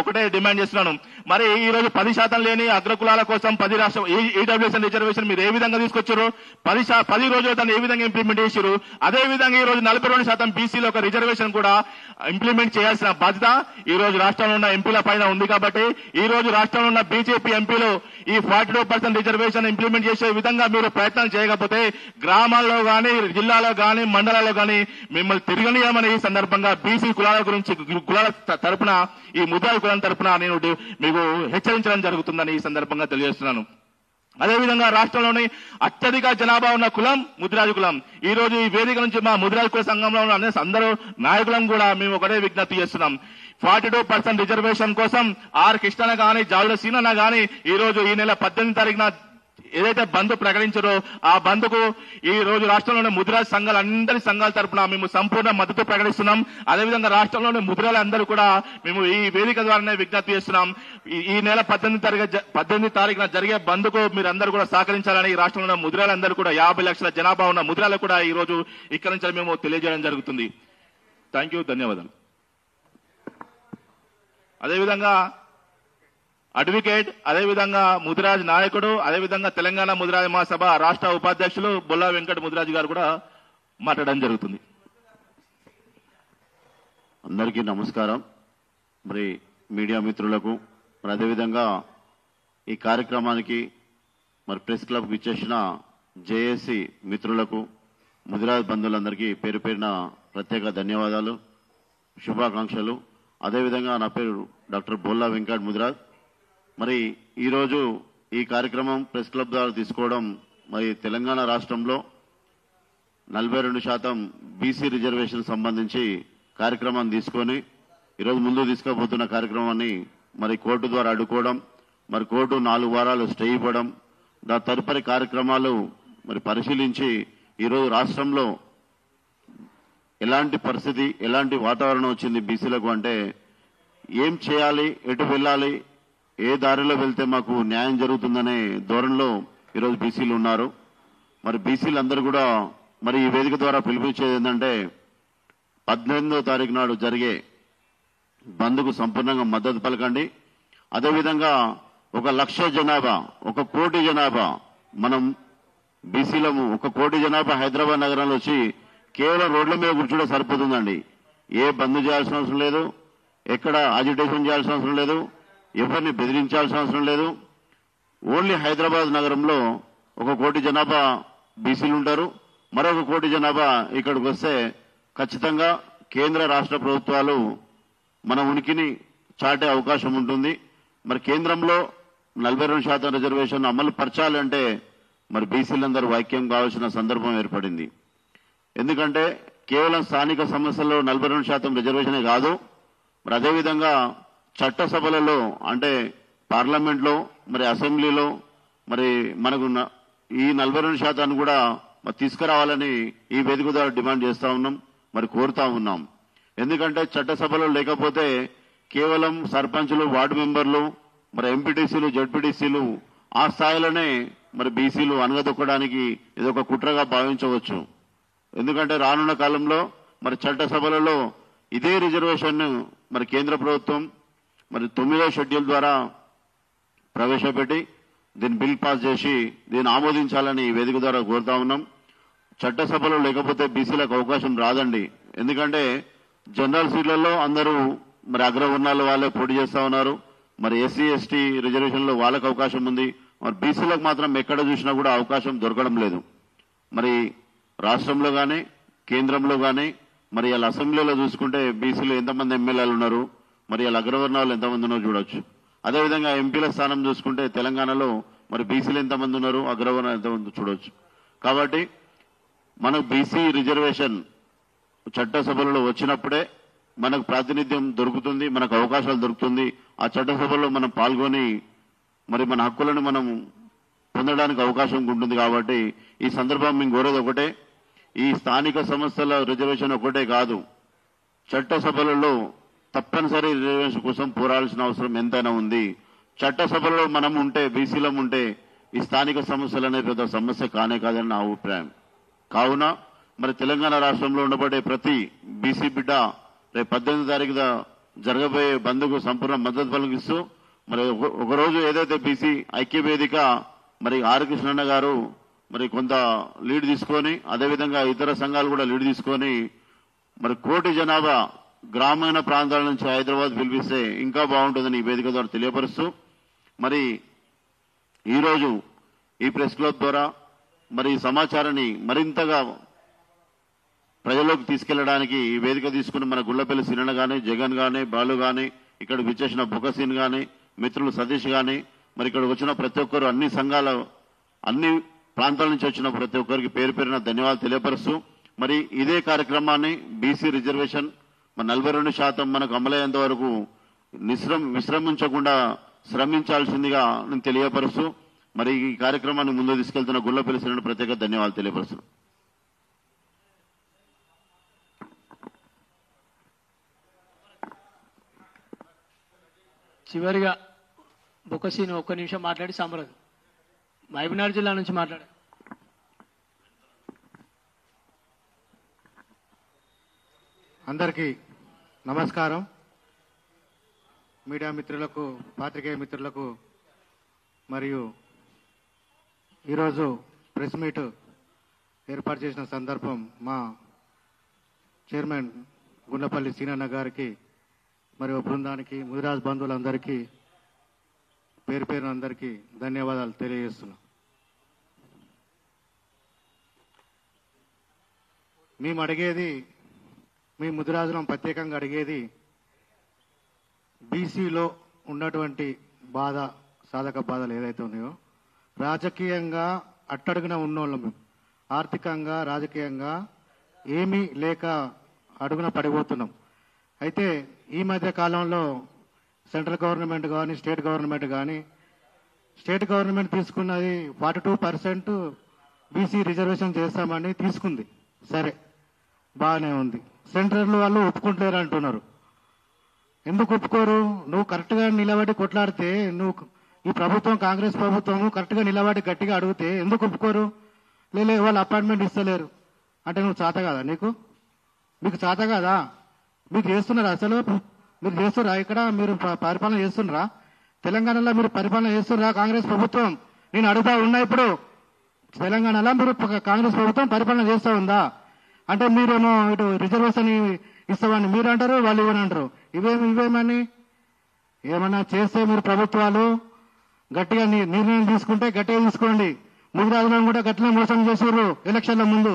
ఒకటే డిమాండ్ చేస్తున్నాను. మరి ఈ రోజు 10% లేని అగ్రకులాల కోసం 10 రాష్ట్ర ఈడబ్ల్యూఎస్ రిజర్వేషన్ మీరు ఏ విధంగా తీసుకొచ్చారు? 10 రోజులు దాన్ని ఏ విధంగా ఇంప్లిమెంట్ చేశారు? అదే విధంగా ఈ రోజు 42% బీసీలో ఒక రిజర్వేషన్ కూడా ఇంప్లిమెంట్ చేయాల్సిన బాధ్యత ఈ రోజు రాష్ట్రంలో ఉన్న ఎంపీల పైన ఉంది. కాబట్టి ఈ రోజు రాష్ట్రంలో ఉన్న బీజేపీ ఎంపీలు ఈ 42% రిజర్వేషన్ ఇంప్లిమెంట్ చేసే విధంగా మీరు ప్రయత్నం చేయకపోతే గ్రామాల్లో గానీ, జిల్లాలో గానీ, మండలాల్లో గానీ మిమ్మల్ని తిరగనీయమని ఈ సందర్భంగా బీసీ కులాల గురించి కులాల తరపున, ఈ ముద్రాయి కులం తరపున నేను మీకు హెచ్చరించడం జరుగుతుందని ఈ సందర్భంగా తెలియజేస్తున్నాను. అదేవిధంగా రాష్ట్రంలోని అత్యధిక జనాభా ఉన్న కులం ముదిరాజు కులం. ఈ రోజు ఈ వేదిక నుంచి మా ముదిరాజు కుల సంఘంలో ఉన్న అందరూ నాయకులం కూడా మేము ఒకటే విజ్ఞప్తి చేస్తున్నాం. 42% రిజర్వేషన్ కోసం ఆర్ కృష్ణ గాని, జావుల సీనన్న గాని ఈ రోజు ఈ నెల 18 తారీఖున ఏదైతే బంద్ ప్రకటించారో ఆ బంద్కు ఈ రోజు రాష్ట్రంలోని ముదిరాజ్ సంఘాలు అందరి సంఘాల తరఫున మేము సంపూర్ణ మద్దతు ప్రకటిస్తున్నాం. అదేవిధంగా రాష్ట్రంలోని ముదిరాలు అందరూ కూడా మేము ఈ వేదిక ద్వారానే విజ్ఞప్తి చేస్తున్నాం. ఈ నెల 18 తారీఖున జరిగే బంద్కు మీరందరూ కూడా సహకరించాలని రాష్ట్రంలో ఉన్న ముదిరాలందరూ కూడా 50 లక్షల జనాభా ఉన్న ముదిరాలు కూడా ఈ రోజు ఇక్కడి నుంచి మేము తెలియజేయడం జరుగుతుంది. థ్యాంక్ యూ, ధన్యవాదాలు. అదేవిధంగా అడ్వకేట్, అదేవిధంగా ముదిరాజ్ నాయకుడు, అదేవిధంగా తెలంగాణ ముదిరాజ్ మహాసభ రాష్ట్ర ఉపాధ్యక్షులు బొల్లా వెంకట ముదిరాజు గారు కూడా మాట్లాడడం జరుగుతుంది. అందరికీ నమస్కారం. మరి మీడియా మిత్రులకు, మరి అదేవిధంగా ఈ కార్యక్రమానికి మరి ప్రెస్ క్లబ్కి ఇచ్చేసిన జేఏసీ మిత్రులకు, ముదిరాజ్ బంధువులందరికీ పేరు పేరున ప్రత్యేక ధన్యవాదాలు, శుభాకాంక్షలు. అదేవిధంగా నా పేరు డాక్టర్ బొల్లా వెంకట్ ముదిరాజ్. మరి ఈరోజు ఈ కార్యక్రమం ప్రెస్ క్లబ్ ద్వారా తీసుకోవడం, మరి తెలంగాణ రాష్ట్రంలో 42% బీసీ రిజర్వేషన్ సంబంధించి కార్యక్రమాన్ని తీసుకొని ఈరోజు ముందు తీసుకోబోతున్న కార్యక్రమాన్ని మరి కోర్టు ద్వారా అడ్డుకోవడం, మరి కోర్టు 4 వారాలు స్టే ఇవ్వడం, దాని తదుపరి కార్యక్రమాలు మరి పరిశీలించి ఈరోజు రాష్ట్రంలో ఎలాంటి పరిస్థితి, ఎలాంటి వాతావరణం వచ్చింది బీసీలకు అంటే ఏం చేయాలి, ఎటు వెళ్ళాలి, ఏ దారిలో వెళ్తే మాకు న్యాయం జరుగుతుందనే ధోరణిలో ఈరోజు బీసీలు ఉన్నారు. మరి బీసీలు అందరూ కూడా మరి ఈ వేదిక ద్వారా పిలుపునిచ్చేది ఏంటంటే 18వ తారీఖు నాడు జరిగే బంద్కు సంపూర్ణంగా మద్దతు పలకండి. అదేవిధంగా 1 లక్ష జనాభా, 1 కోటి జనాభా, మనం బీసీలము 1 కోటి జనాభా హైదరాబాద్ నగరంలో వచ్చి కేవలం రోడ్ల మీద కూర్చుంటే సరిపోతుందండి. ఏ బంద్ చేయాల్సిన అవసరం లేదు, ఎక్కడ అజిటేషన్ చేయాల్సిన అవసరం లేదు, ఎవరిని బెదిరించాల్సిన అవసరం లేదు. ఓన్లీ హైదరాబాద్ నగరంలో 1 కోటి జనాభా బీసీలు ఉంటారు. మరొక కోటి జనాభా ఇక్కడికి వస్తే ఖచ్చితంగా కేంద్ర రాష్ట్ర ప్రభుత్వాలు మన ఉనికిని చాటే అవకాశం ఉంటుంది. మరి కేంద్రంలో 42% రిజర్వేషన్ అమలు పరచాలంటే మరి బీసీలందరూ ఐక్యం కావాల్సిన సందర్భం ఏర్పడింది. ఎందుకంటే కేవలం స్థానిక సమస్యల్లో 42% రిజర్వేషనే కాదు, మరి అదేవిధంగా చట్టసభలలో అంటే పార్లమెంట్లో, మరి అసెంబ్లీలో మరి మనకు ఈ 42% కూడా మరి తీసుకురావాలని ఈ వేదిక ద్వారా డిమాండ్ చేస్తా ఉన్నాం, మరి కోరుతా ఉన్నాం. ఎందుకంటే చట్టసభలో లేకపోతే కేవలం సర్పంచులు, వార్డు మెంబర్లు, మరి ఎంపీటీసీలు, జడ్పీటీసీలు ఆ స్థాయిలోనే మరి బీసీలు అనగదొక్కడానికి ఇదొక కుట్రగా భావించవచ్చు. ఎందుకంటే రానున్న కాలంలో మరి చట్టసభలలో ఇదే రిజర్వేషన్ మరి కేంద్ర ప్రభుత్వం మరి 9వ షెడ్యూల్ ద్వారా ప్రవేశపెట్టి దీన్ని బిల్ పాస్ చేసి దీన్ని ఆమోదించాలని వేదిక ద్వారా కోరుతా ఉన్నాం. చట్టసభలో లేకపోతే బీసీలకు అవకాశం రాదండి. ఎందుకంటే జనరల్ సీట్లలో అందరూ మరి అగ్రవర్ణాల వాళ్ళే పోటీ చేస్తా ఉన్నారు. మరి ఎస్సీ ఎస్టీ రిజర్వేషన్లో వాళ్ళకు అవకాశం ఉంది. మరి బీసీలకు మాత్రం ఎక్కడ చూసినా కూడా అవకాశం దొరకడం లేదు. మరి రాష్ట్రంలో కానీ కేంద్రంలో కానీ మరి ఇలా అసెంబ్లీలో చూసుకుంటే బీసీలు ఎంతమంది ఎమ్మెల్యేలు ఉన్నారు, మరి ఇలా అగ్రవర్ణాలు ఎంతమంది ఉన్నారో చూడొచ్చు. అదేవిధంగా ఎంపీల స్థానం చూసుకుంటే తెలంగాణలో మరి బీసీలు ఎంతమంది ఉన్నారు, అగ్రవర్ణాలు ఎంతమంది చూడొచ్చు. కాబట్టి మనకు బీసీ రిజర్వేషన్ చట్టసభలలో వచ్చినప్పుడే మనకు ప్రాతినిధ్యం దొరుకుతుంది, మనకు అవకాశాలు దొరుకుతుంది. ఆ చట్టసభలో మనం పాల్గొని మరి మన హక్కులను మనం పొందడానికి అవకాశం ఉంటుంది. కాబట్టి ఈ సందర్భం మేము కోరేది ఒకటే, ఈ స్థానిక సంస్థల రిజర్వేషన్ ఒకటే కాదు, చట్టసభలలో తప్పనిసరి రిజర్వేషన్ కోసం పోరాడాల్సిన అవసరం ఎంతైనా ఉంది. చట్టసభలో మనం ఉంటే, బీసీలం ఉంటే ఈ స్థానిక సమస్యలు అనేది పెద్ద సమస్య కానే కాదని నా అభిప్రాయం. కావున మరి తెలంగాణ రాష్ట్రంలో ఉండబడే ప్రతి బీసీ బిడ్డ రేపు 18వ తారీఖు జరగబోయే బంద్కు సంపూర్ణ మద్దతు పలికిస్తూ మరి ఒకరోజు ఏదైతే బీసీ ఐక్య వేదిక మరి ఆర్ కృష్ణన్న గారు మరి కొంత లీడ్ తీసుకొని, అదేవిధంగా ఇతర సంఘాలు కూడా లీడ్ తీసుకొని మరి 1 కోటి జనాభా గ్రామీణ ప్రాంతాల నుంచి హైదరాబాద్ పిలిపిస్తే ఇంకా బాగుంటుందని ఈ వేదిక ద్వారా తెలియపరుస్తూ, మరి ఈరోజు ఈ ప్రెస్ క్లబ్ ద్వారా మరి ఈ సమాచారాన్ని మరింతగా ప్రజల్లోకి తీసుకెళ్లడానికి ఈ వేదిక తీసుకుని మన గుళ్లపల్లి సిరణ గాని, జగన్ గాని, బాలు గాని, ఇక్కడ విచ్చేసిన బుకసీన్ గాని, మిత్రులు సతీష్ గాని, మరి ఇక్కడ వచ్చిన ప్రతి ఒక్కరు అన్ని సంఘాల అన్ని ప్రాంతాల నుంచి వచ్చిన ప్రతి ఒక్కరికి పేరు పేరున ధన్యవాదాలు తెలియపరుస్తూ, మరి ఇదే కార్యక్రమాన్ని బీసీ రిజర్వేషన్ మన 42% మనకు అమలయ్యేంత వరకు విశ్రమించకుండా శ్రమించాల్సిందిగా నేను తెలియపరుస్తూ, మరి ఈ కార్యక్రమాన్ని ముందు తీసుకెళ్తున్న గుళ్లపల్లి సిరణ ప్రత్యేక ధన్యవాదాలు తెలియపరుస్తున్నాను. చివరిగా బొక్కసీను 1 నిమిషం మాట్లాడి సమరదు మహబూబ్నగర్ జిల్లా నుంచి మాట్లాడారు. అందరికీ నమస్కారం. మీడియా మిత్రులకు, పాత్రికేయ మిత్రులకు మరియు ఈరోజు ప్రెస్ మీట్ ఏర్పాటు చేసిన సందర్భం మా చైర్మన్ గుండ్లపల్లి సీనన్న గారికి మరియు బృందానికి, ముదిరాజ్ బంధువులందరికీ పేరు పేరున అందరికీ ధన్యవాదాలు తెలియజేస్తున్నాం. మేము అడిగేది, మీ ముదిరాజులం ప్రత్యేకంగా అడిగేది బీసీలో ఉన్నటువంటి బాధ, సాధక బాధలు ఏదైతే ఉన్నాయో, రాజకీయంగా అట్టడుగున ఉన్నోళ్ళం, ఆర్థికంగా రాజకీయంగా ఏమీ లేక అడుగున పడిపోతున్నాం. అయితే ఈ మధ్య కాలంలో సెంట్రల్ గవర్నమెంట్ కానీ, స్టేట్ గవర్నమెంట్ కానీ, స్టేట్ గవర్నమెంట్ తీసుకున్నది 42% బీసీ రిజర్వేషన్ చేస్తామని తీసుకుంది. సరే, బాగానే ఉంది. సెంట్రల్ వాళ్ళు ఒప్పుకుంటలేరు అంటున్నారు. ఎందుకు ఒప్పుకోరు? నువ్వు కరెక్ట్గా నిలబడి కొట్లాడితే, నువ్వు ఈ ప్రభుత్వం, కాంగ్రెస్ ప్రభుత్వం కరెక్ట్గా నిలబడి గట్టిగా అడిగితే ఎందుకు ఒప్పుకోరు? లేలే వాళ్ళు అపాయింట్మెంట్ ఇస్తలేరు అంటే నువ్వు చేత కదా? మీకు చేత కదా? మీకు చేస్తున్నారా? అసలు మీరు చేస్తున్నారా? ఇక్కడ మీరు పరిపాలన చేస్తున్నారా? తెలంగాణలో మీరు పరిపాలన చేస్తున్నారా? కాంగ్రెస్ ప్రభుత్వం, నేను అడుగుతా ఉన్నా, ఇప్పుడు తెలంగాణలో మీరు కాంగ్రెస్ ప్రభుత్వం పరిపాలన చేస్తూ ఉందా? అంటే మీరేమో ఇటు రిజర్వేషన్ ఇస్తామని మీరు అంటారు, వాళ్ళు ఇవ్వని అంటారు. ఇవేమని ఏమన్నా చేస్తే మీరు ప్రభుత్వాలు గట్టిగా నిర్ణయం తీసుకుంటే గట్టిగా తీసుకోండి. ముదిరాజులను కూడా గట్టిగా మోసం చేసారు ఎలక్షన్ల ముందు.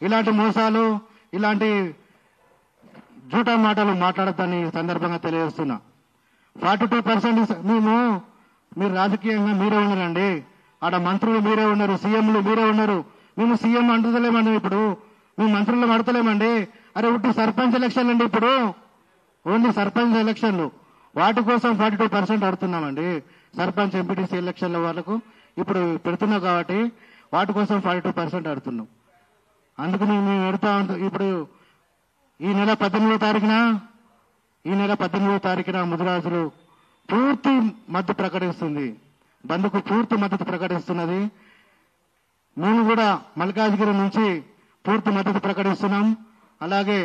ఇలాంటి మోసాలు, ఇలాంటి జూటా మాటలు మాట్లాడద్దని సందర్భంగా తెలియజేస్తున్నా. 42% మీరు రాజకీయంగా మీరే ఉన్నారండి. ఆడ మంత్రులు మీరే ఉన్నారు, సీఎంలు మీరే ఉన్నారు. మేము సీఎం అంటుతలేమండి, ఇప్పుడు మేము మంత్రులు అడతలేమండి. అరే ఉట్టి సర్పంచ్ ఎలక్షన్లు అండి, ఇప్పుడు ఓన్లీ సర్పంచ్ ఎలక్షన్లు, వాటి కోసం 42% అడుతున్నామండి. సర్పంచ్, ఎంపీటీసీ ఎలక్షన్ల వాళ్ళకు ఇప్పుడు పెడుతున్నాం కాబట్టి వాటి కోసం 42% అడుతున్నాం. అందుకు మేము పెడతా ఉంటాం. ఇప్పుడు ఈ నెల 18వ తారీఖున ముదిరాజులు పూర్తి మద్దతు ప్రకటిస్తుంది, బంద్కు పూర్తి మద్దతు ప్రకటిస్తున్నది. మేము కూడా మల్కాజ్గిరి నుంచి పూర్తి మద్దతు ప్రకటిస్తున్నాం. అలాగే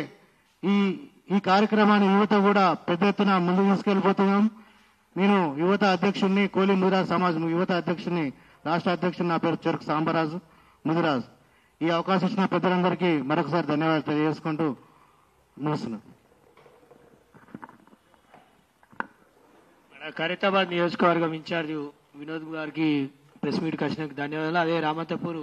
ఈ కార్యక్రమాన్ని యువత కూడా పెద్ద ఎత్తున ముందుకు తీసుకెళ్లిపోతున్నాం. నేను యువత అధ్యక్షుడిని, కోలి ముదిరాజ్ సమాజ్ యువత అధ్యక్షుడిని, రాష్ట్ర అధ్యక్షుడిని. నా పేరు చెరుకు సాంబరాజు ముదిరాజ్. ఈ అవకాశం ఇచ్చిన పెద్దలందరికీ మరొకసారి ధన్యవాదాలు తెలియజేసుకుంటూ ముగిస్తున్నాను. ఖైరతాబాద్ నియోజకవర్గం ఇన్ఛార్జ్ వినోద్ గారికి ప్రెస్ మీట్కి వచ్చినందుకు ధన్యవాదాలు. అదే రామంతపూర్